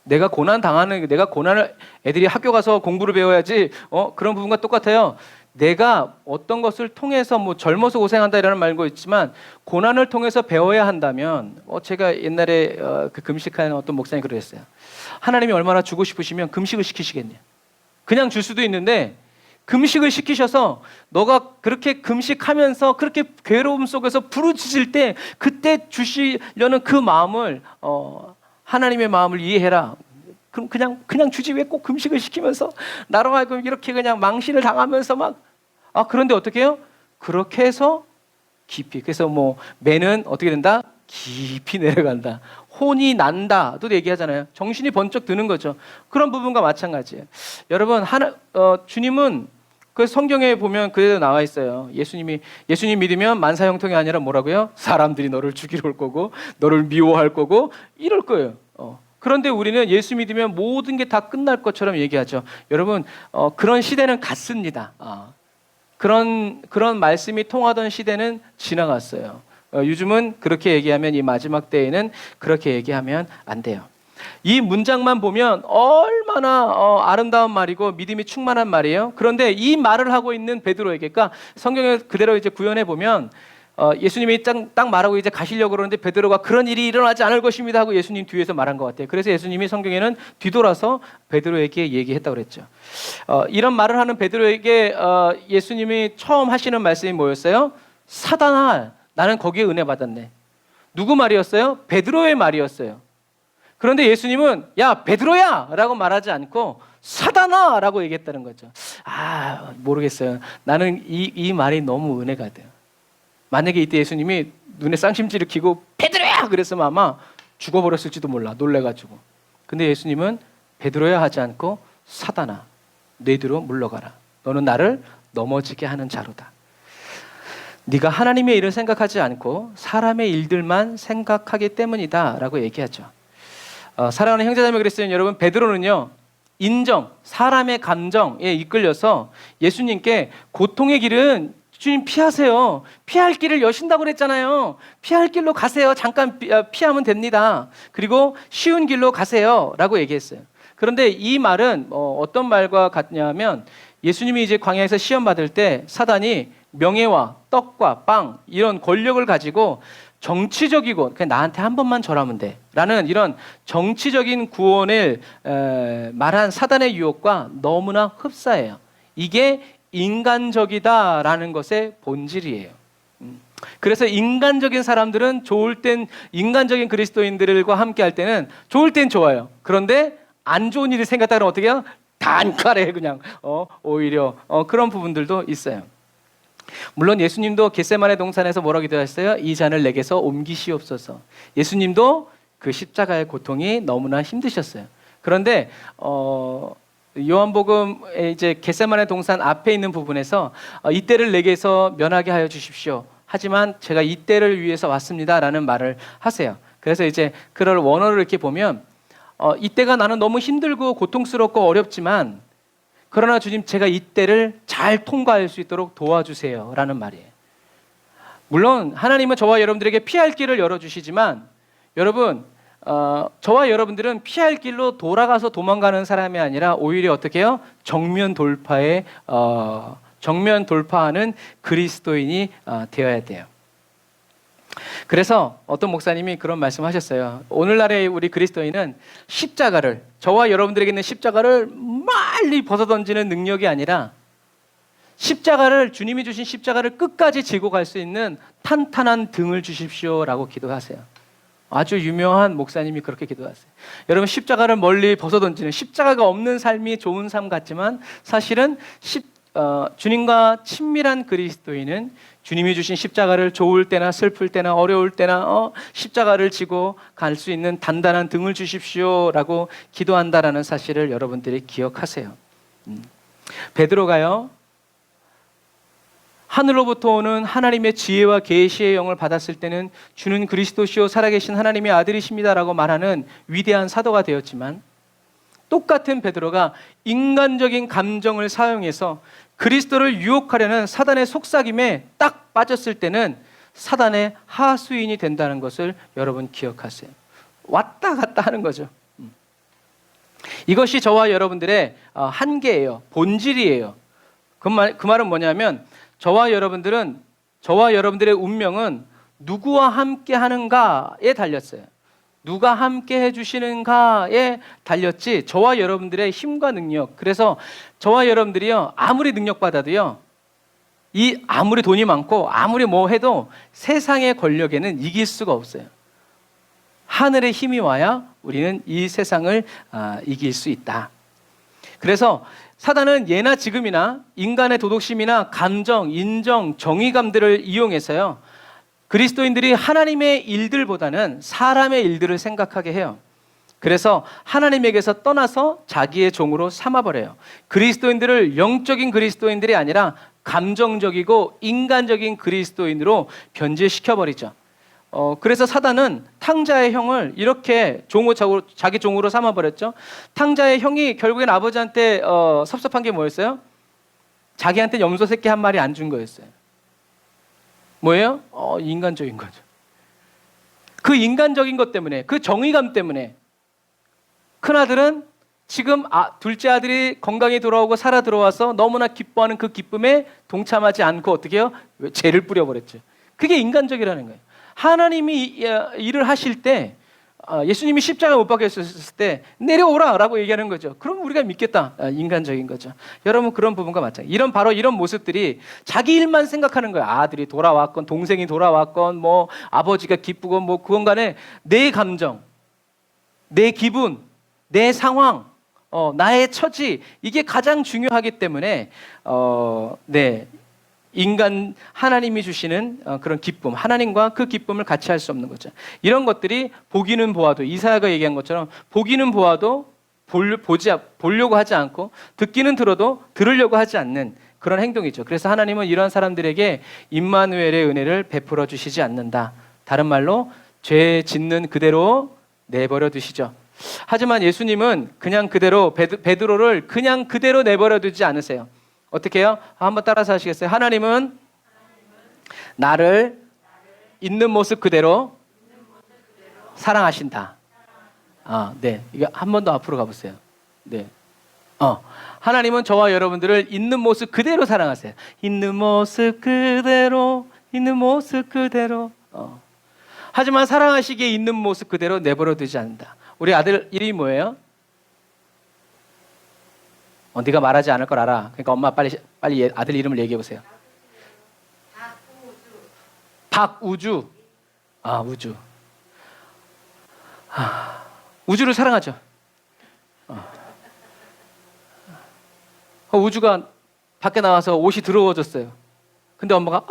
내가 고난을 애들이 학교 가서 공부를 배워야지 그런 부분과 똑같아요. 내가 어떤 것을 통해서 뭐 젊어서 고생한다 이라는 말고 있지만 고난을 통해서 배워야 한다면 제가 옛날에 그 금식하는 어떤 목사님이 그랬어요. 하나님이 얼마나 주고 싶으시면 금식을 시키시겠냐. 그냥 줄 수도 있는데 금식을 시키셔서 너가 그렇게 금식하면서 그렇게 괴로움 속에서 부르짖을 때 그때 주시려는 그 마음을 하나님의 마음을 이해해라. 그럼 그냥 주지 왜 꼭 금식을 시키면서 나로 하여금 이렇게 그냥 망신을 당하면서 막 그런데 어떻게 해요? 그렇게 해서 깊이 그래서 뭐 매는 어떻게 된다? 깊이 내려간다. 혼이 난다도 얘기하잖아요. 정신이 번쩍 드는 거죠. 그런 부분과 마찬가지예요. 여러분 주님은 그 성경에 보면 그대로 나와 있어요. 예수님 믿으면 만사형통이 아니라 뭐라고요? 사람들이 너를 죽이러 올 거고 너를 미워할 거고 이럴 거예요. 그런데 우리는 예수 믿으면 모든 게 다 끝날 것처럼 얘기하죠. 여러분 그런 시대는 갔습니다. 그런 말씀이 통하던 시대는 지나갔어요. 요즘은 그렇게 얘기하면 이 마지막 때에는 그렇게 얘기하면 안 돼요. 이 문장만 보면 얼마나 아름다운 말이고 믿음이 충만한 말이에요. 그런데 이 말을 하고 있는 베드로에게, 그러니까 성경에 그대로 이제 구현해 보면 예수님이 딱 말하고 이제 가시려고 그러는데 베드로가 그런 일이 일어나지 않을 것입니다 하고 예수님 뒤에서 말한 것 같아요. 그래서 예수님이 성경에는 뒤돌아서 베드로에게 얘기했다고 그랬죠. 이런 말을 하는 베드로에게 예수님이 처음 하시는 말씀이 뭐였어요? 사단아, 나는 거기에 은혜 받았네. 누구 말이었어요? 베드로의 말이었어요. 그런데 예수님은 야 베드로야 라고 말하지 않고 사단아 라고 얘기했다는 거죠. 모르겠어요. 나는 이 말이 너무 은혜가 돼요. 만약에 이때 예수님이 눈에 쌍심지를 키고 베드로야 그랬으면 아마 죽어버렸을지도 몰라, 놀래가지고. 근데 예수님은 베드로야 하지 않고 사단아, 내 뒤로 물러가라. 너는 나를 넘어지게 하는 자로다. 네가 하나님의 일을 생각하지 않고 사람의 일들만 생각하기 때문이다 라고 얘기하죠. 사랑하는 형제자매 그리스도인 여러분, 베드로는요 사람의 감정에 이끌려서 예수님께 고통의 길은 주님 피하세요. 피할 길을 여신다고 그랬잖아요. 피할 길로 가세요. 잠깐 피하면 됩니다. 그리고 쉬운 길로 가세요 라고 얘기했어요. 그런데 이 말은 어떤 말과 같냐면 예수님이 이제 광야에서 시험 받을 때 사단이 명예와 떡과 빵 이런 권력을 가지고 정치적이고 그냥 나한테 한 번만 절하면 돼 라는 이런 정치적인 구원을 말한 사단의 유혹과 너무나 흡사해요. 이게 인간적이다라는 것의 본질이에요. 그래서 인간적인 사람들은 좋을 땐 인간적인 그리스도인들과 함께 할 때는 좋을 땐 좋아요. 그런데 안 좋은 일이 생겼다 그러면 어떻게 해요? 단칼에 그냥 오히려 그런 부분들도 있어요. 물론 예수님도 겟세마네 동산에서 뭐라고 기도하셨어요? 이 잔을 내게서 옮기시옵소서. 예수님도 그 십자가의 고통이 너무나 힘드셨어요. 그런데 요한복음에 이제 겟세마네 동산 앞에 있는 부분에서 이때를 내게서 면하게 하여 주십시오. 하지만 제가 이때를 위해서 왔습니다라는 말을 하세요. 그래서 이제 그걸 원어를 이렇게 보면 이때가 나는 너무 힘들고 고통스럽고 어렵지만 그러나 주님 제가 이때를 잘 통과할 수 있도록 도와주세요 라는 말이에요. 물론 하나님은 저와 여러분들에게 피할 길을 열어주시지만 여러분 저와 여러분들은 피할 길로 돌아가서 도망가는 사람이 아니라 오히려 어떻게 해요? 정면 돌파하는 그리스도인이 되어야 돼요. 그래서 어떤 목사님이 그런 말씀하셨어요. 오늘날의 우리 그리스도인은 십자가를, 저와 여러분들에게 있는 십자가를 멀리 벗어던지는 능력이 아니라 십자가를, 주님이 주신 십자가를 끝까지 지고 갈 수 있는 탄탄한 등을 주십시오라고 기도하세요. 아주 유명한 목사님이 그렇게 기도하세요. 여러분, 십자가를 멀리 벗어던지는, 십자가가 없는 삶이 좋은 삶 같지만 사실은 주님과 친밀한 그리스도인은 주님이 주신 십자가를 좋을 때나 슬플 때나 어려울 때나 십자가를 지고 갈 수 있는 단단한 등을 주십시오라고 기도한다라는 사실을 여러분들이 기억하세요. 베드로가요, 하늘로부터 오는 하나님의 지혜와 계시의 영을 받았을 때는 주는 그리스도시요 살아계신 하나님의 아들이십니다라고 말하는 위대한 사도가 되었지만, 똑같은 베드로가 인간적인 감정을 사용해서 그리스도를 유혹하려는 사단의 속삭임에 딱 빠졌을 때는 사단의 하수인이 된다는 것을 여러분 기억하세요. 왔다 갔다 하는 거죠. 이것이 저와 여러분들의 한계예요. 본질이에요. 그 말은 뭐냐면 저와 여러분들의 운명은 누구와 함께 하는가에 달렸어요. 누가 함께 해주시는가에 달렸지 저와 여러분들의 힘과 능력. 그래서 저와 여러분들이요, 아무리 능력받아도요, 아무리 돈이 많고 아무리 뭐 해도 세상의 권력에는 이길 수가 없어요. 하늘의 힘이 와야 우리는 이 세상을 이길 수 있다. 그래서 사단은 예나 지금이나 인간의 도덕심이나 감정, 인정, 정의감들을 이용해서요, 그리스도인들이 하나님의 일들보다는 사람의 일들을 생각하게 해요. 그래서 하나님에게서 떠나서 자기의 종으로 삼아버려요. 그리스도인들을 영적인 그리스도인들이 아니라 감정적이고 인간적인 그리스도인으로 변질시켜버리죠. 그래서 사단은 탕자의 형을 이렇게 자기 종으로 삼아버렸죠. 탕자의 형이 결국엔 아버지한테 섭섭한 게 뭐였어요? 자기한테 염소 새끼 한 마리 안 준 거였어요. 뭐예요? 인간적인 거죠. 그 인간적인 것 때문에, 그 정의감 때문에 큰아들은 지금 둘째 아들이 건강히 돌아오고 살아 들어와서 너무나 기뻐하는 그 기쁨에 동참하지 않고 어떻게 해요? 죄를 뿌려버렸죠. 그게 인간적이라는 거예요. 하나님이 일을 하실 때, 예수님이 십자가 못 박혔을 때 내려오라 라고 얘기하는 거죠. 그럼 우리가 믿겠다. 인간적인 거죠. 여러분, 그런 부분과 마찬가지. 바로 이런 모습들이 자기 일만 생각하는 거예요. 아들이 돌아왔건 동생이 돌아왔건 뭐 아버지가 기쁘건 뭐 그건 간에 내 감정, 내 기분, 내 상황, 나의 처지, 이게 가장 중요하기 때문에 하나님이 주시는 그런 기쁨, 하나님과 그 기쁨을 같이 할 수 없는 거죠. 이런 것들이 보기는 보아도, 이사야가 얘기한 것처럼 보기는 보아도 보려고 하지 않고, 듣기는 들어도 들으려고 하지 않는 그런 행동이죠. 그래서 하나님은 이런 사람들에게 임마누엘의 은혜를 베풀어 주시지 않는다. 다른 말로 죄 짓는 그대로 내버려 두시죠. 하지만 예수님은 그냥 그대로 베드로를 그냥 그대로 내버려 두지 않으세요. 어떻게 해요? 한번 따라서 하시겠어요? 하나님은 나를 있는 모습 그대로 사랑하신다. 네. 이거 한 번 더 앞으로 가보세요. 네. 하나님은 저와 여러분들을 있는 모습 그대로 사랑하세요. 있는 모습 그대로, 있는 모습 그대로. 하지만 사랑하시기에 있는 모습 그대로 내버려 두지 않는다. 우리 아들 이름이 뭐예요? 네가 말하지 않을 걸 알아. 그러니까 엄마 빨리 아들 이름을 얘기해 보세요. 박우주. 우주. 우주를 사랑하죠. 우주가 밖에 나와서 옷이 더러워졌어요. 근데 엄마가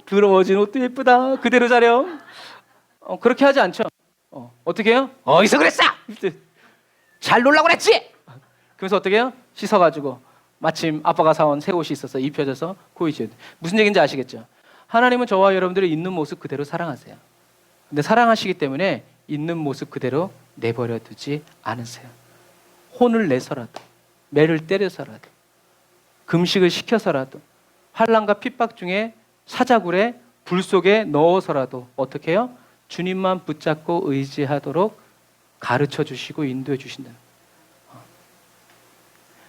더러워진 옷도 예쁘다. 그대로 자려. 그렇게 하지 않죠. 어떻게 해요? 어디서 그랬어? 잘 놀라고 그랬지? 그래서 어떻게 해요? 씻어가지고 마침 아빠가 사온 새 옷이 있어서 입혀져서 보이죠. 무슨 얘기인지 아시겠죠? 하나님은 저와 여러분들을 있는 모습 그대로 사랑하세요. 근데 사랑하시기 때문에 있는 모습 그대로 내버려 두지 않으세요. 혼을 내서라도, 매를 때려서라도, 금식을 시켜서라도, 환난과 핍박 중에 사자굴에 불 속에 넣어서라도 어떻게 해요? 주님만 붙잡고 의지하도록 가르쳐 주시고 인도해 주신다.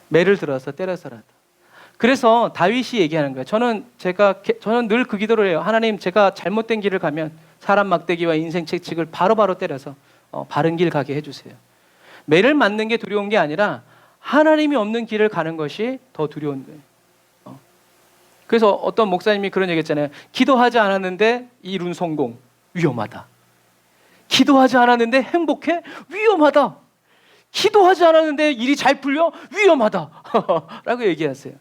매를 들어서 때려서라도. 그래서 다윗이 얘기하는 거예요. 저는 늘 그 기도를 해요. 하나님, 제가 잘못된 길을 가면 사람 막대기와 인생 채찍을 바로바로 때려서 바른 길 가게 해주세요. 매를 맞는 게 두려운 게 아니라 하나님이 없는 길을 가는 것이 더 두려운 거예요. 그래서 어떤 목사님이 그런 얘기 했잖아요. 기도하지 않았는데 이룬 성공, 위험하다. 기도하지 않았는데 행복해? 위험하다. 기도하지 않았는데 일이 잘 풀려? 위험하다. 라고 얘기하세요.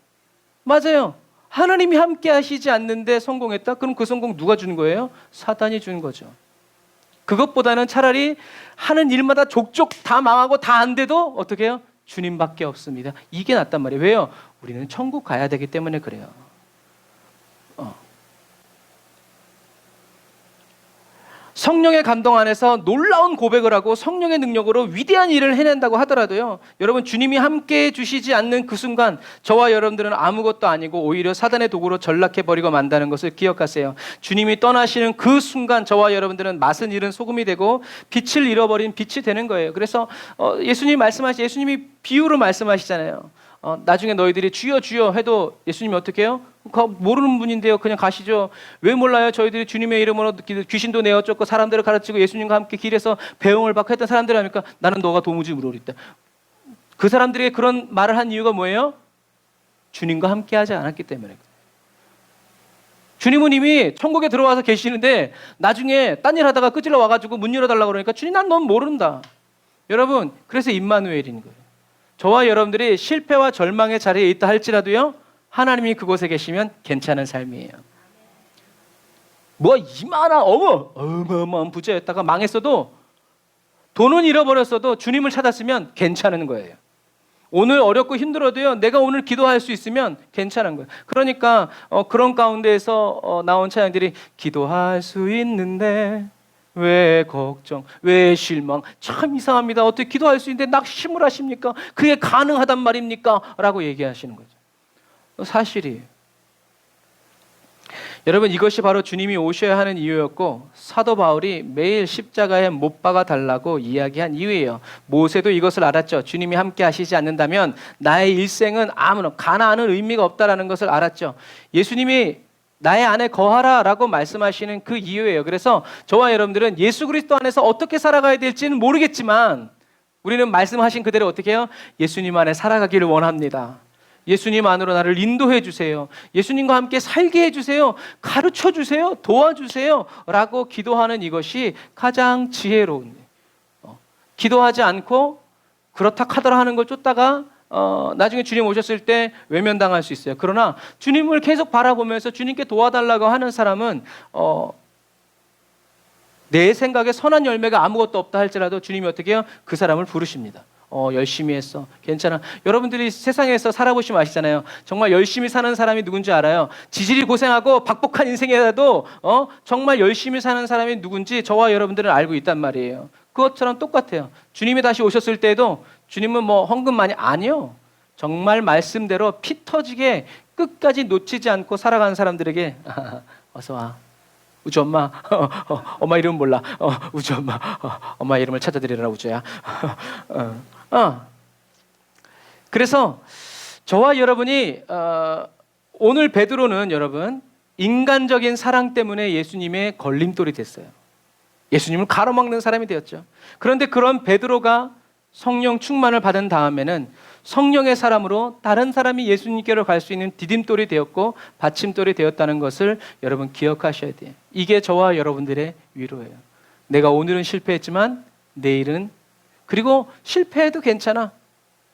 맞아요. 하나님이 함께 하시지 않는데 성공했다? 그럼 그 성공 누가 주는 거예요? 사단이 주는 거죠. 그것보다는 차라리 하는 일마다 족족 다 망하고 다 안 돼도 어떻게 해요? 주님밖에 없습니다. 이게 낫단 말이에요. 왜요? 우리는 천국 가야 되기 때문에 그래요. 성령의 감동 안에서 놀라운 고백을 하고 성령의 능력으로 위대한 일을 해낸다고 하더라도요, 여러분 주님이 함께 해주시지 않는 그 순간 저와 여러분들은 아무것도 아니고 오히려 사단의 도구로 전락해버리고 만다는 것을 기억하세요. 주님이 떠나시는 그 순간 저와 여러분들은 맛은 잃은 소금이 되고 빛을 잃어버린 빛이 되는 거예요. 그래서 예수님이 비유로 말씀하시잖아요. 나중에 너희들이 주여 주여 해도 예수님이 어떻게 해요? 모르는 분인데요, 그냥 가시죠. 왜 몰라요? 저희들이 주님의 이름으로 귀신도 내어 쫓고 사람들을 가르치고 예수님과 함께 길에서 배웅을 받고 했던 사람들이 하니까 나는 너가 도무지 모르겠다. 그 사람들에게 그런 말을 한 이유가 뭐예요? 주님과 함께 하지 않았기 때문에. 주님은 이미 천국에 들어와서 계시는데 나중에 딴 일 하다가 끄질러 와가지고 문 열어달라고 그러니까 주님, 난 넌 모른다. 여러분, 그래서 임마누엘인 거예요. 저와 여러분들이 실패와 절망의 자리에 있다 할지라도요, 하나님이 그곳에 계시면 괜찮은 삶이에요. 뭐 이만한 어마어마한 부자였다가 망했어도, 돈은 잃어버렸어도 주님을 찾았으면 괜찮은 거예요. 오늘 어렵고 힘들어도요, 내가 오늘 기도할 수 있으면 괜찮은 거예요. 그러니까 그런 가운데에서 나온 찬양들이 기도할 수 있는데 왜 걱정, 왜 실망, 참 이상합니다. 어떻게 기도할 수 있는데 낙심을 하십니까? 그게 가능하단 말입니까? 라고 얘기하시는 거죠. 사실이에요. 여러분, 이것이 바로 주님이 오셔야 하는 이유였고 사도 바울이 매일 십자가에 못 박아 달라고 이야기한 이유예요. 모세도 이것을 알았죠. 주님이 함께 하시지 않는다면 나의 일생은 아무런 가나안은 의미가 없다라는 것을 알았죠. 예수님이 나의 안에 거하라 라고 말씀하시는 그 이유예요. 그래서 저와 여러분들은 예수 그리스도 안에서 어떻게 살아가야 될지는 모르겠지만 우리는 말씀하신 그대로 어떻게 해요? 예수님 안에 살아가기를 원합니다. 예수님 안으로 나를 인도해 주세요. 예수님과 함께 살게 해주세요. 가르쳐 주세요. 도와주세요. 라고 기도하는 이것이 가장 지혜로운 거예요. 기도하지 않고 그렇다 하더라 하는 걸 쫓다가 나중에 주님 오셨을 때 외면당할 수 있어요. 그러나 주님을 계속 바라보면서 주님께 도와달라고 하는 사람은 내 생각에 선한 열매가 아무것도 없다 할지라도 주님이 어떻게 해요? 그 사람을 부르십니다. 열심히 했어. 괜찮아. 여러분들이 세상에서 살아보시면 아시잖아요. 정말 열심히 사는 사람이 누군지 알아요. 지질이 고생하고 박복한 인생이라도 정말 열심히 사는 사람이 누군지 저와 여러분들은 알고 있단 말이에요. 그것처럼 똑같아요. 주님이 다시 오셨을 때에도 주님은 뭐 헌금 많이 아니요. 정말 말씀대로 피 터지게 끝까지 놓치지 않고 살아가는 사람들에게 어서 와. 우주 엄마, 엄마 이름 몰라. 우주 엄마, 엄마 이름을 찾아드리라 우주야. 그래서 저와 여러분이 오늘 베드로는 여러분 인간적인 사랑 때문에 예수님의 걸림돌이 됐어요. 예수님을 가로막는 사람이 되었죠. 그런데 그런 베드로가 성령 충만을 받은 다음에는 성령의 사람으로 다른 사람이 예수님께로 갈 수 있는 디딤돌이 되었고 받침돌이 되었다는 것을 여러분 기억하셔야 돼요. 이게 저와 여러분들의 위로예요. 내가 오늘은 실패했지만 내일은, 그리고 실패해도 괜찮아.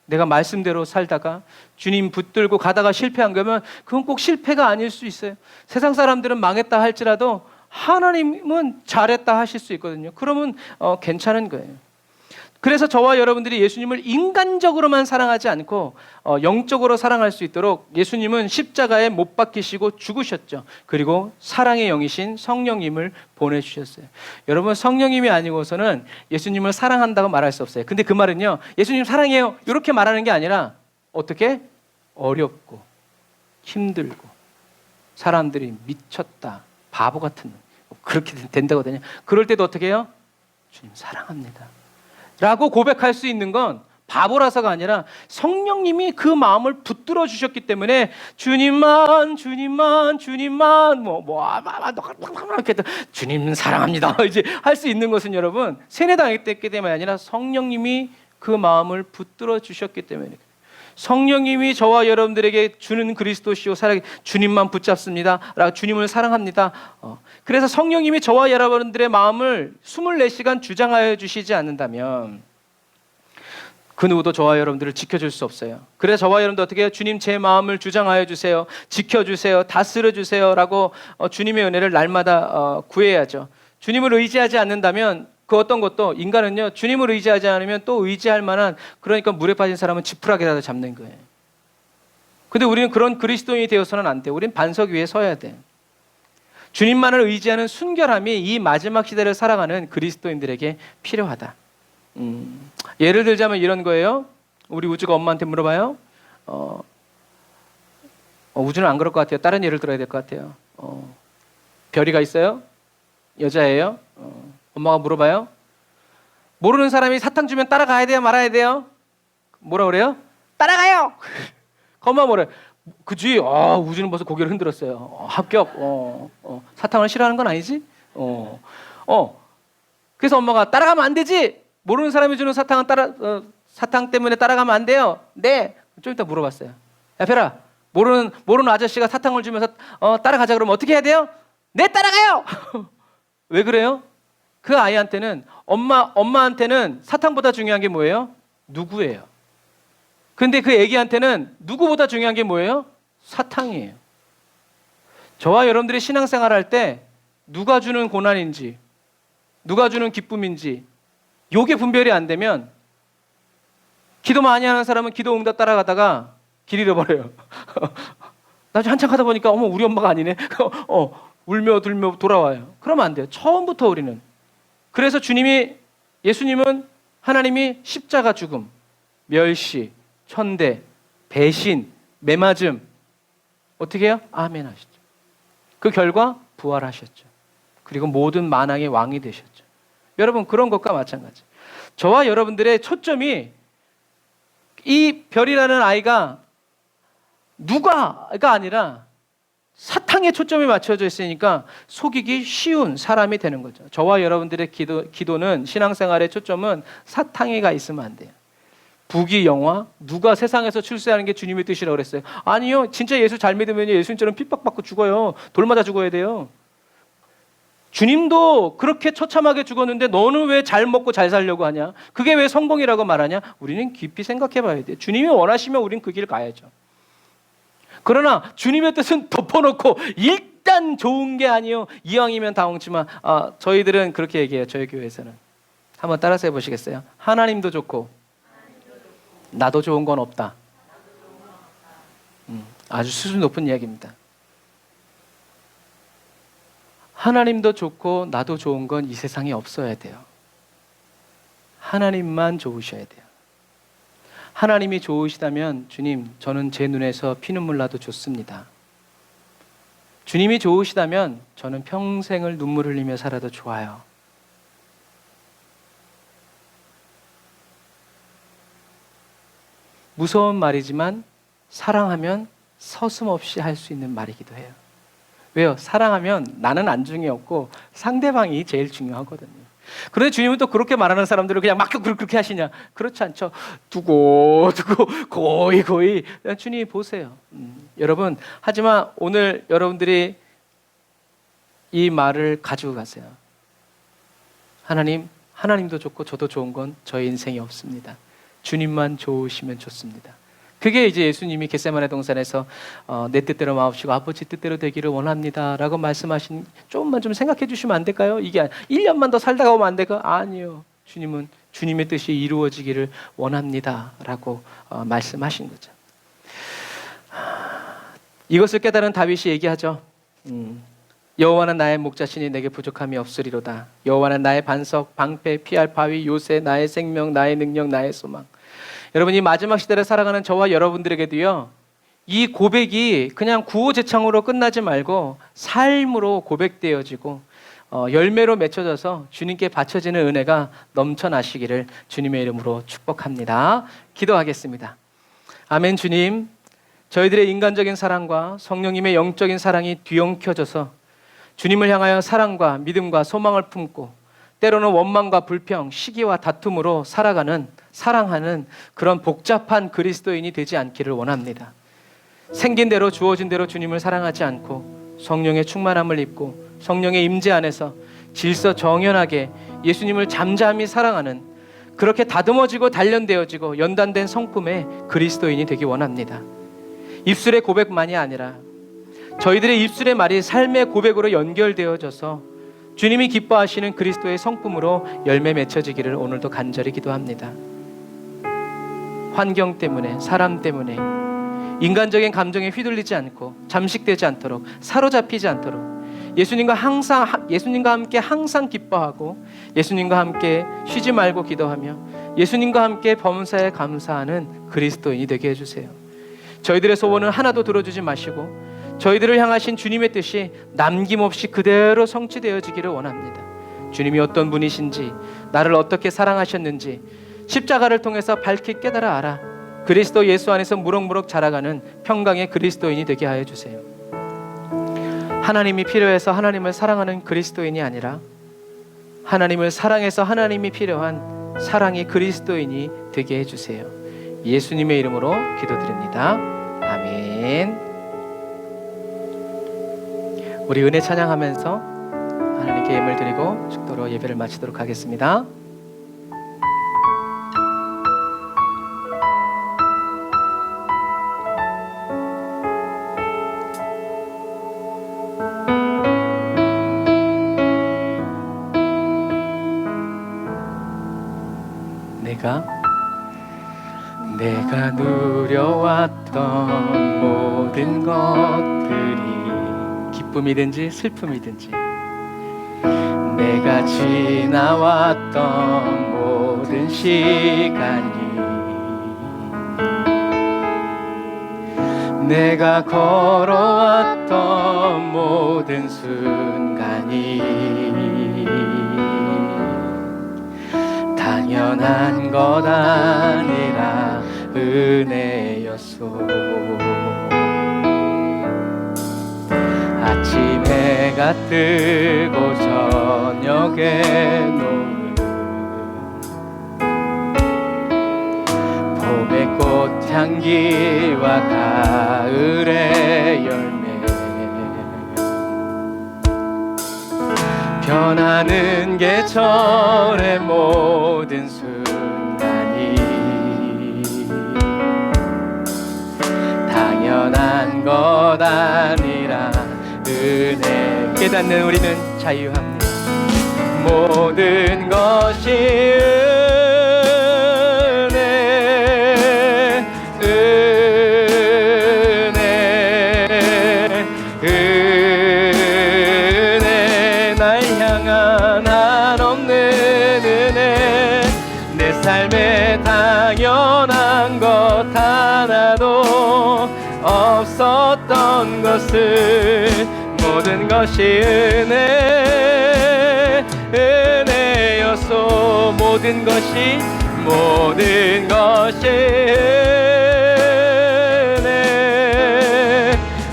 내가 말씀대로 살다가 주님 붙들고 가다가 실패한 거면 그건 꼭 실패가 아닐 수 있어요. 세상 사람들은 망했다 할지라도 하나님은 잘했다 하실 수 있거든요. 그러면 괜찮은 거예요. 그래서 저와 여러분들이 예수님을 인간적으로만 사랑하지 않고 영적으로 사랑할 수 있도록 예수님은 십자가에 못 박히시고 죽으셨죠. 그리고 사랑의 영이신 성령님을 보내주셨어요. 여러분, 성령님이 아니고서는 예수님을 사랑한다고 말할 수 없어요. 근데 그 말은요, 예수님 사랑해요 이렇게 말하는 게 아니라 어떻게? 어렵고 힘들고 사람들이 미쳤다, 바보 같은 그렇게 된다거든요. 그럴 때도 어떻게 해요? 주님 사랑합니다 라고 고백할 수 있는 건 바보라서가 아니라 성령님이 그 마음을 붙들어 주셨기 때문에 주님만 이렇게 주님 사랑합니다 이제 할 수 있는 것은 여러분 세뇌당했기 때문이 아니라 성령님이 그 마음을 붙들어 주셨기 때문에, 성령님이 저와 여러분들에게 주는 그리스도시요 사랑, 주님만 붙잡습니다 라고 주님을 사랑합니다. 그래서 성령님이 저와 여러분들의 마음을 24시간 주장하여 주시지 않는다면 그 누구도 저와 여러분들을 지켜줄 수 없어요. 그래서 저와 여러분들 어떻게 해요? 주님 제 마음을 주장하여 주세요, 지켜주세요, 다스려 주세요 라고 주님의 은혜를 날마다 구해야죠. 주님을 의지하지 않는다면 그 어떤 것도, 인간은요 주님을 의지하지 않으면 또 의지할 만한, 그러니까 물에 빠진 사람은 지푸라기라도 잡는 거예요. 근데 우리는 그런 그리스도인이 되어서는 안 돼. 우리는 반석 위에 서야 돼. 주님만을 의지하는 순결함이 이 마지막 시대를 살아가는 그리스도인들에게 필요하다. 예를 들자면 이런 거예요. 우리 우주가 엄마한테 물어봐요. 우주는 안 그럴 것 같아요. 다른 예를 들어야 될 것 같아요. 별이가 있어요? 여자예요? 엄마가 물어봐요. 모르는 사람이 사탕 주면 따라가야 돼요? 말아야 돼요? 뭐라 그래요? 따라가요! 엄마 뭐래? 그치? 우주는 벌써 고개를 흔들었어요. 합격. 사탕을 싫어하는 건 아니지? 그래서 엄마가 따라가면 안 되지? 모르는 사람이 주는 사탕은 사탕 때문에 따라가면 안 돼요? 네. 좀 이따 물어봤어요. 야, 별아. 모르는 아저씨가 사탕을 주면서 따라가자 그러면 어떻게 해야 돼요? 네, 따라가요! 왜 그래요? 그 아이한테는 엄마한테는 사탕보다 중요한 게 뭐예요? 누구예요. 근데 그 애기한테는 누구보다 중요한 게 뭐예요? 사탕이에요. 저와 여러분들이 신앙생활 할 때 누가 주는 고난인지 누가 주는 기쁨인지 요게 분별이 안 되면 기도 많이 하는 사람은 기도 응답 따라가다가 길 잃어버려요. 나중에 한참 가다 보니까 어머 우리 엄마가 아니네. 울며 들며 돌아와요. 그러면 안 돼요. 처음부터 우리는. 그래서 예수님은 하나님이 십자가 죽음, 멸시, 천대, 배신, 매맞음 어떻게 해요? 아멘 하셨죠. 그 결과 부활하셨죠. 그리고 모든 만왕의 왕이 되셨죠. 여러분 그런 것과 마찬가지. 저와 여러분들의 초점이 이 별이라는 아이가 누가가 아니라 사탕에 초점이 맞춰져 있으니까 속이기 쉬운 사람이 되는 거죠. 저와 여러분들의 기도는 신앙생활의 초점은 사탕에가 있으면 안 돼요. 부귀영화, 누가 세상에서 출세하는 게 주님의 뜻이라고 그랬어요. 아니요, 진짜 예수 잘 믿으면 예수님처럼 핍박받고 죽어요. 돌 맞아 죽어야 돼요. 주님도 그렇게 처참하게 죽었는데 너는 왜 잘 먹고 잘 살려고 하냐? 그게 왜 성공이라고 말하냐? 우리는 깊이 생각해 봐야 돼요. 주님이 원하시면 우리는 그 길 가야죠. 그러나 주님의 뜻은 덮어놓고 일단 좋은 게 아니요. 이왕이면 다 엉치마. 저희들은 그렇게 얘기해요. 저희 교회에서는. 한번 따라서 해보시겠어요? 하나님도 좋고 나도 좋은 건 없다. 아주 수준 높은 이야기입니다. 하나님도 좋고 나도 좋은 건 이 세상에 없어야 돼요. 하나님만 좋으셔야 돼요. 하나님이 좋으시다면 주님, 저는 제 눈에서 피눈물 나도 좋습니다. 주님이 좋으시다면 저는 평생을 눈물 흘리며 살아도 좋아요. 무서운 말이지만 사랑하면 서슴없이 할 수 있는 말이기도 해요. 왜요? 사랑하면 나는 안중에 없고 상대방이 제일 중요하거든요. 그런데 주님은 또 그렇게 말하는 사람들을 그냥 막 그렇게 하시냐? 그렇지 않죠. 두고 고이 주님이 보세요. 여러분, 하지만 오늘 여러분들이 이 말을 가지고 가세요. 하나님도 좋고 저도 좋은 건 저의 인생이 없습니다. 주님만 좋으시면 좋습니다. 그게 이제 예수님이 겟세마네 동산에서 내 뜻대로 마옵시고 아버지 뜻대로 되기를 원합니다 라고 말씀하신, 조금만 좀 생각해 주시면 안 될까요? 이게 1년만 더 살다가 오면 안 될까요? 아니요. 주님은 주님의 뜻이 이루어지기를 원합니다 라고 말씀하신 거죠. 이것을 깨달은 다윗이 얘기하죠. 여호와는 나의 목자시니 내게 부족함이 없으리로다. 여호와는 나의 반석, 방패, 피할 바위, 요새, 나의 생명, 나의 능력, 나의 소망. 여러분, 이 마지막 시대를 살아가는 저와 여러분들에게도요, 이 고백이 그냥 구호제창으로 끝나지 말고 삶으로 고백되어지고 열매로 맺혀져서 주님께 바쳐지는 은혜가 넘쳐나시기를 주님의 이름으로 축복합니다. 기도하겠습니다. 아멘. 주님, 저희들의 인간적인 사랑과 성령님의 영적인 사랑이 뒤엉켜져서 주님을 향하여 사랑과 믿음과 소망을 품고 때로는 원망과 불평, 시기와 다툼으로 사랑하는 그런 복잡한 그리스도인이 되지 않기를 원합니다. 생긴 대로 주어진 대로 주님을 사랑하지 않고 성령의 충만함을 입고 성령의 임재 안에서 질서정연하게 예수님을 잠잠히 사랑하는, 그렇게 다듬어지고 단련되어지고 연단된 성품의 그리스도인이 되기 원합니다. 입술의 고백만이 아니라 저희들의 입술의 말이 삶의 고백으로 연결되어져서 주님이 기뻐하시는 그리스도의 성품으로 열매 맺혀지기를 오늘도 간절히 기도합니다. 환경 때문에, 사람 때문에 인간적인 감정에 휘둘리지 않고 잠식되지 않도록, 사로잡히지 않도록 예수님과 함께 항상 기뻐하고 예수님과 함께 쉬지 말고 기도하며 예수님과 함께 범사에 감사하는 그리스도인이 되게 해주세요. 저희들의 소원은 하나도 들어주지 마시고 저희들을 향하신 주님의 뜻이 남김없이 그대로 성취되어지기를 원합니다. 주님이 어떤 분이신지, 나를 어떻게 사랑하셨는지 십자가를 통해서 밝히 깨달아 알아 그리스도 예수 안에서 무럭무럭 자라가는 평강의 그리스도인이 되게 하여 주세요. 하나님이 필요해서 하나님을 사랑하는 그리스도인이 아니라 하나님을 사랑해서 하나님이 필요한 사랑의 그리스도인이 되게 해주세요. 예수님의 이름으로 기도드립니다. 아멘. 우리 은혜 찬양하면서 하나님께 예물 드리고 축도로 예배를 마치도록 하겠습니다. 내가 누려왔던 모든 것들이 기쁨이든지 슬픔이든지 내가 지나왔던 모든 시간이 내가 걸어왔던 모든 순간이 당연한 것 아니라 은혜였소. 아침 해가 뜨고 저녁에 노을 봄의 꽃향기와 가을의 열매 변하는 계절의 모든 순간이 당연한 것 아니라 은혜 깨닫는 우리는 자유합니다. 모든 것이 은혜 날 향한 한없는 은혜 내 삶에 당연한 것 하나도 없었던 것을 모든 것이 은혜였소. 모든 것이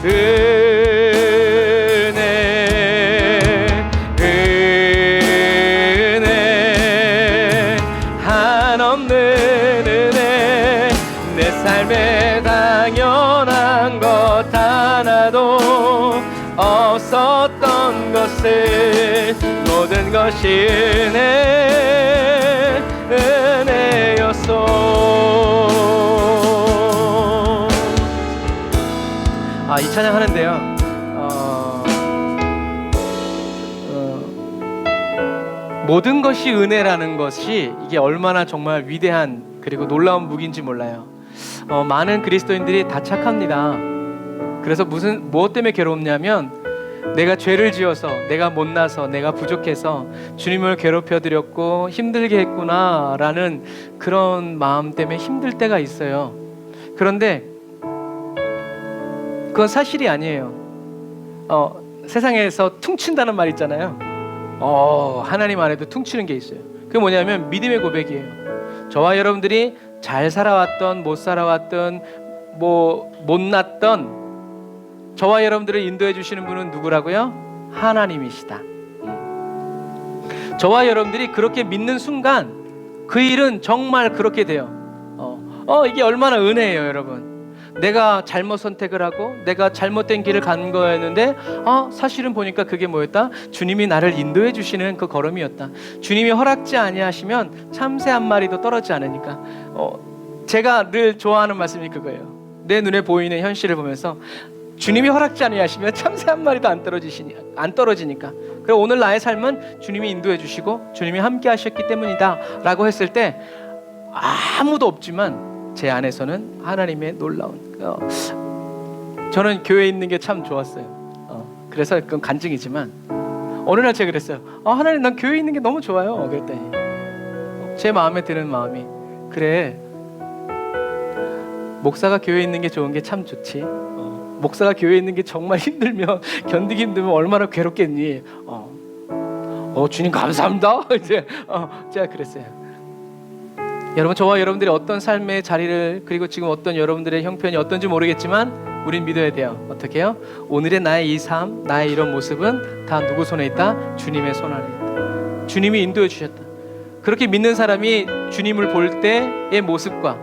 은혜 한없는 은혜 내 삶에 당연한 것 하나도 없었던 것을 모든 것이 은혜였소. 이 찬양 하는데요. 모든 것이 은혜라는 것이 이게 얼마나 정말 위대한 그리고 놀라운 무기인지 몰라요. 많은 그리스도인들이 다 착합니다. 그래서 무엇 때문에 괴롭냐면 내가 죄를 지어서 내가 못나서 내가 부족해서 주님을 괴롭혀 드렸고 힘들게 했구나 라는 그런 마음 때문에 힘들 때가 있어요. 그런데 그건 사실이 아니에요. 세상에서 퉁친다는 말 있잖아요. 하나님 안에도 퉁치는 게 있어요. 그게 뭐냐면 믿음의 고백이에요. 저와 여러분들이 잘 살아왔던 못 살아왔던 못났던 저와 여러분들을 인도해 주시는 분은 누구라고요? 하나님이시다. 저와 여러분들이 그렇게 믿는 순간 그 일은 정말 그렇게 돼요. 이게 얼마나 은혜예요, 여러분. 내가 잘못 선택을 하고 내가 잘못된 길을 간 거였는데 사실은 보니까 그게 뭐였다? 주님이 나를 인도해 주시는 그 걸음이었다. 주님이 허락지 아니하시면 참새 한 마리도 떨어지지 않으니까. 제가 늘 좋아하는 말씀이 그거예요. 내 눈에 보이는 현실을 보면서 주님이 허락지 아니하시면 참새 한 마리도 안 떨어지니까. 그리고 오늘 나의 삶은 주님이 인도해 주시고 주님이 함께 하셨기 때문이다 라고 했을 때 아무도 없지만 제 안에서는 하나님의 놀라운 저는 교회에 있는 게 참 좋았어요. 그래서 그건 간증이지만 어느 날 제가 그랬어요. 하나님, 난 교회에 있는 게 너무 좋아요. 그랬더니 제 마음에 드는 마음이, 그래, 목사가 교회에 있는 게 좋은 게 참 좋지. 목사가 교회에 있는 게 정말 힘들면, 견디기 힘들면 얼마나 괴롭겠니. 주님 감사합니다. 이제 제가 그랬어요. 여러분, 저와 여러분들이 어떤 삶의 자리를, 그리고 지금 어떤 여러분들의 형편이 어떤지 모르겠지만 우린 믿어야 돼요. 어떻게 해요? 오늘의 나의 이 삶, 나의 이런 모습은 다 누구 손에 있다? 주님의 손 안에 있다. 주님이 인도해 주셨다. 그렇게 믿는 사람이 주님을 볼 때의 모습과,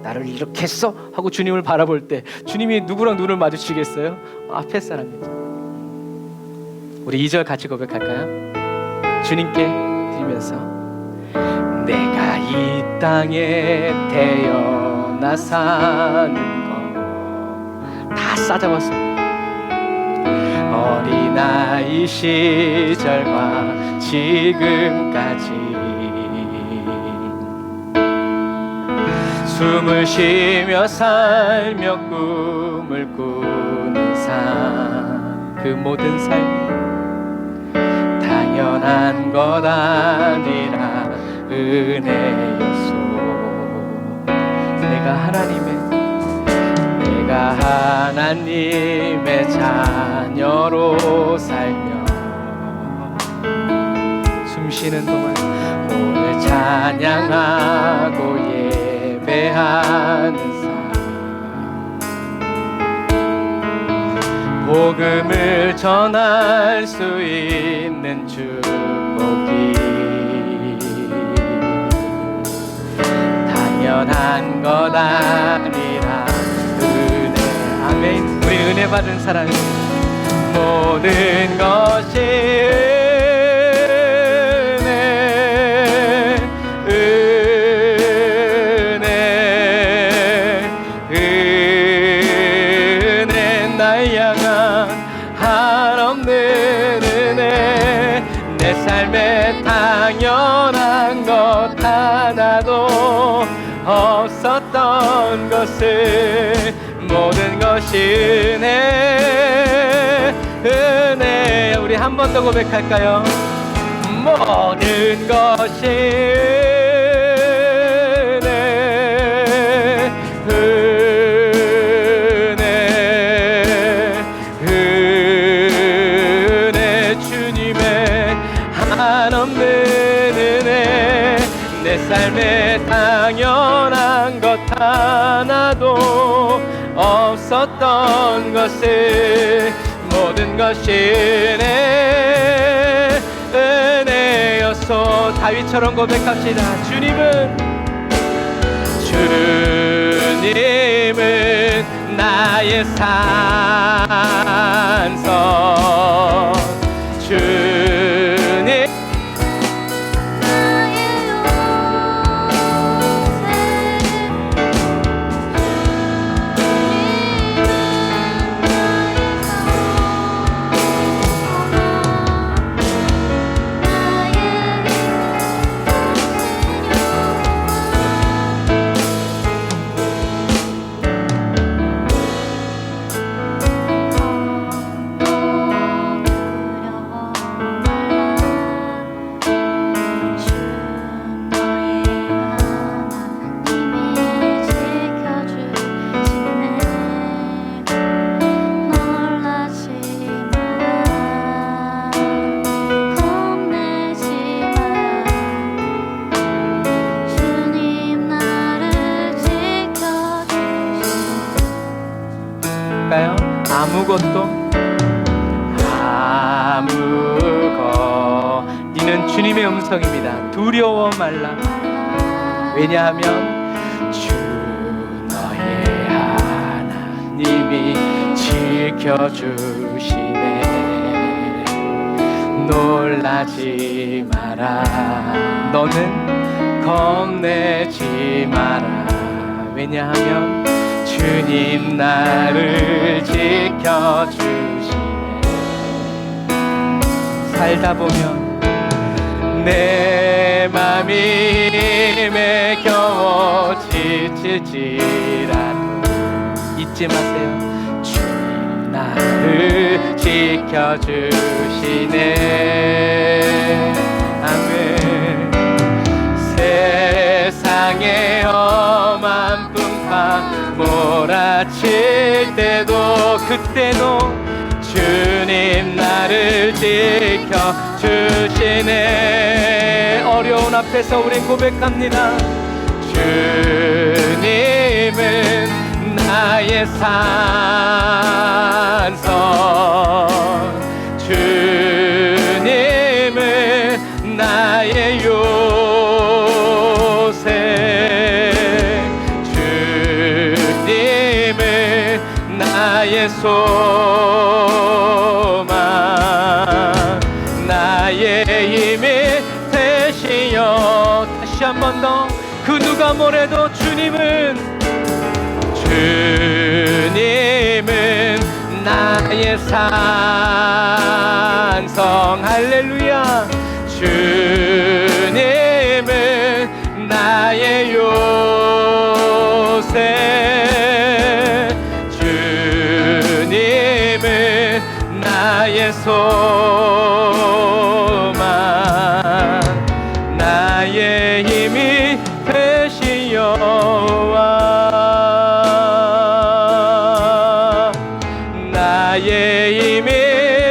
나를 이렇게 했어 하고 주님을 바라볼 때 주님이 누구랑 눈을 마주치겠어요? 앞에 사람이죠. 우리 2절 같이 고백할까요? 주님께 드리면서, 내가 이 땅에 태어나 사는 거 다 싸잡았어. 어린아이 시절과 지금까지 숨을 쉬며 살며 꿈을 꾸는 삶, 그 모든 삶이 당연한 것 아니라 은혜였소. 내가 하나님의 자녀로 살며 숨쉬는 동안 오늘 찬양하고 예배하는 삶, 복음을 전할 수 있는 축복이 당연한 것 아니라 은혜. 아멘. 우리 은혜 받은 사람이 모든 것이 은혜 나의 향한 한없는 은혜. 내 삶에 당연한 것 하나도 없었던 것을 모든 것이 은혜. 우리 한 번 더 고백할까요? 모든 것이 은혜. 주님의 한없는 은혜. 내 삶에 당연한 것 하나도 없었던 것을 모든 것이 은혜였소. 다윗처럼 고백합시다. 주님은 나의 산성. 주님 아무것 이는 주님의 음성입니다. 두려워 말라. 왜냐하면 주 너의 하나님이 지켜주시네. 놀라지 마라. 너는 겁내지 마라. 왜냐하면 주님 나를 지켜주시네. 살다 보면 내 맘이 매겨워 지칠지라도 잊지 마세요. 주님 나를 지켜주시네. 아멘. 세상의 험한 풍파 몰아칠 때도 그때도 주님 나를 지켜주시네. 어려운 앞에서 우린 고백합니다. 주님은 나의 산성, 주님은 나의 요새, 주님은 나의 소망, 나의 힘이 되시어. 다시 한 번 더. 그 누가 뭐래도 주님은 나의 산성. 할렐루야. 주님은 나의 요새, 주님은 나의 소망, 나의 힘이 되시여와, 나의 힘이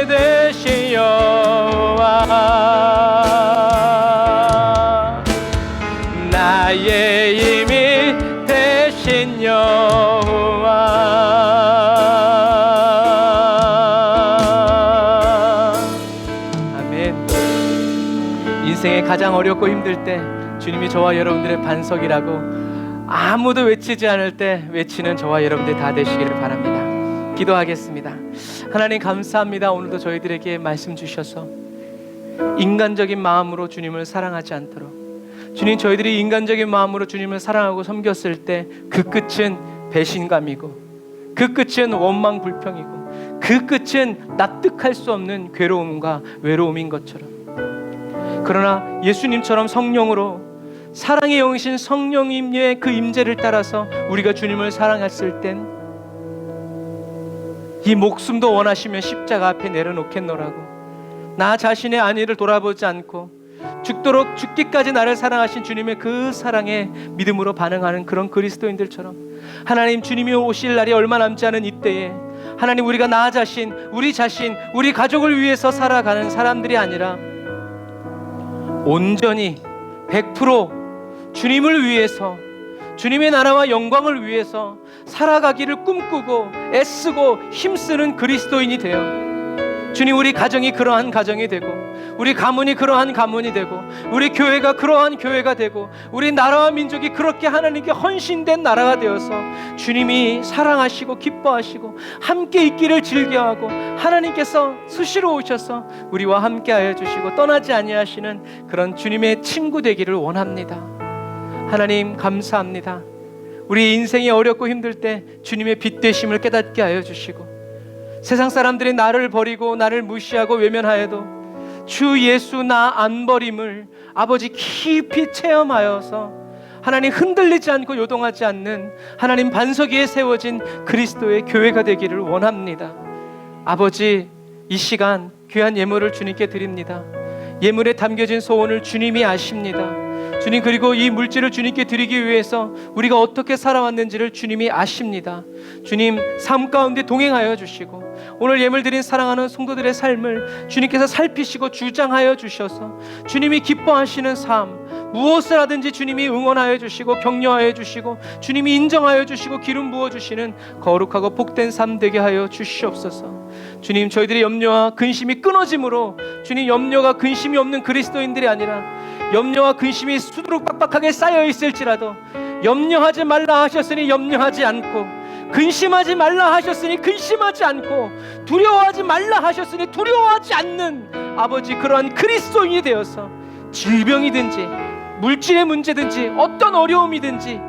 되시여와, 나의 힘이 되신 여호와. 아멘. 인생에 가장 어렵고 힘들 때 주님이 저와 여러분들의 반석이라고 아무도 외치지 않을 때 외치는 저와 여러분들 다 되시기를 바랍니다. 기도하겠습니다. 하나님 감사합니다. 오늘도 저희들에게 말씀 주셔서 인간적인 마음으로 주님을 사랑하지 않도록, 주님 저희들이 인간적인 마음으로 주님을 사랑하고 섬겼을 때 그 끝은 배신감이고, 그 끝은 원망 불평이고, 그 끝은 납득할 수 없는 괴로움과 외로움인 것처럼, 그러나 예수님처럼 성령으로 사랑의 영이신 성령님의 그 임재를 따라서 우리가 주님을 사랑했을 땐 이 목숨도 원하시면 십자가 앞에 내려놓겠노라고, 나 자신의 안위를 돌아보지 않고 죽도록 죽기까지 나를 사랑하신 주님의 그 사랑에 믿음으로 반응하는 그런 그리스도인들처럼, 하나님 주님이 오실 날이 얼마 남지 않은 이때에 하나님 우리가 나 자신, 우리 자신, 우리 가족을 위해서 살아가는 사람들이 아니라 온전히 100% 주님을 위해서, 주님의 나라와 영광을 위해서 살아가기를 꿈꾸고 애쓰고 힘쓰는 그리스도인이 되어 주님, 우리 가정이 그러한 가정이 되고, 우리 가문이 그러한 가문이 되고, 우리 교회가 그러한 교회가 되고, 우리 나라와 민족이 그렇게 하나님께 헌신된 나라가 되어서 주님이 사랑하시고 기뻐하시고 함께 있기를 즐겨하고, 하나님께서 수시로 오셔서 우리와 함께하여 주시고 떠나지 아니하시는 그런 주님의 친구 되기를 원합니다. 하나님 감사합니다. 우리 인생이 어렵고 힘들 때 주님의 빛 되심을 깨닫게 하여 주시고, 세상 사람들이 나를 버리고 나를 무시하고 외면하여도 주 예수 나 안 버림을 아버지 깊이 체험하여서 하나님 흔들리지 않고 요동하지 않는 하나님 반석 위에 세워진 그리스도의 교회가 되기를 원합니다. 아버지, 이 시간 귀한 예물을 주님께 드립니다. 예물에 담겨진 소원을 주님이 아십니다. 주님, 그리고 이 물질을 주님께 드리기 위해서 우리가 어떻게 살아왔는지를 주님이 아십니다. 주님, 삶 가운데 동행하여 주시고 오늘 예물 드린 사랑하는 성도들의 삶을 주님께서 살피시고 주장하여 주셔서 주님이 기뻐하시는 삶, 무엇을 하든지 주님이 응원하여 주시고 격려하여 주시고 주님이 인정하여 주시고 기름 부어주시는 거룩하고 복된 삶 되게 하여 주시옵소서. 주님, 저희들의 염려와 근심이 끊어짐으로 주님, 염려가 근심이 없는 그리스도인들이 아니라 염려와 근심이 수두룩 빡빡하게 쌓여 있을지라도 염려하지 말라 하셨으니 염려하지 않고, 근심하지 말라 하셨으니 근심하지 않고, 두려워하지 말라 하셨으니 두려워하지 않는 아버지, 그러한 그리스도인이 되어서 질병이든지 물질의 문제든지 어떤 어려움이든지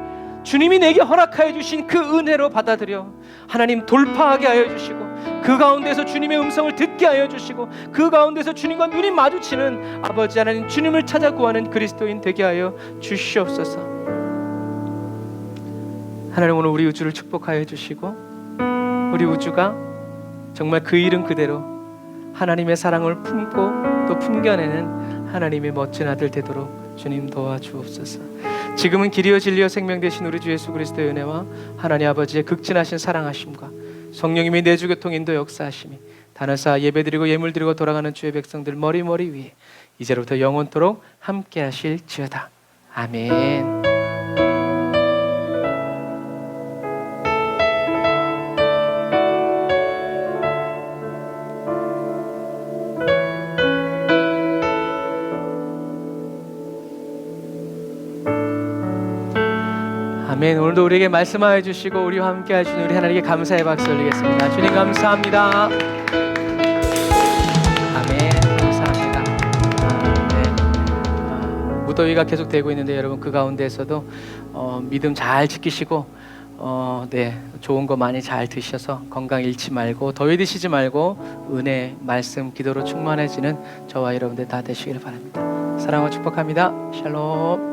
주님이 내게 허락하여 주신 그 은혜로 받아들여 하나님 돌파하게 하여 주시고, 그 가운데서 주님의 음성을 듣게 하여 주시고, 그 가운데서 주님과 눈이 마주치는 아버지 하나님, 주님을 찾아 구하는 그리스도인 되게 하여 주시옵소서. 하나님, 오늘 우리 우주를 축복하여 주시고 우리 우주가 정말 그 이름 그대로 하나님의 사랑을 품고 또 품겨내는 하나님의 멋진 아들 되도록 주님 도와주옵소서. 지금은 길이요 진리요 생명 되신 우리 주 예수 그리스도의 은혜와 하나님 아버지의 극진하신 사랑하심과 성령님의 내주 교통 인도 역사하심이 단어사 예배드리고 예물드리고 돌아가는 주의 백성들 머리머리 위에 이제로부터 영원토록 함께 하실지어다. 아멘. 아멘. 오늘도 우리에게 말씀하여 주시고 우리와 함께 하신 우리 하나님께 감사의 박수 올리겠습니다. 주님 감사합니다. 아멘. 감사합니다. 무더위가 계속 되고 있는데 여러분 그 가운데에서도 믿음 잘 지키시고 좋은 거 많이 잘 드셔서 건강 잃지 말고 더위 드시지 말고 은혜, 말씀, 기도로 충만해지는 저와 여러분들 다 되시길 바랍니다. 사랑하고 축복합니다. 샬롬.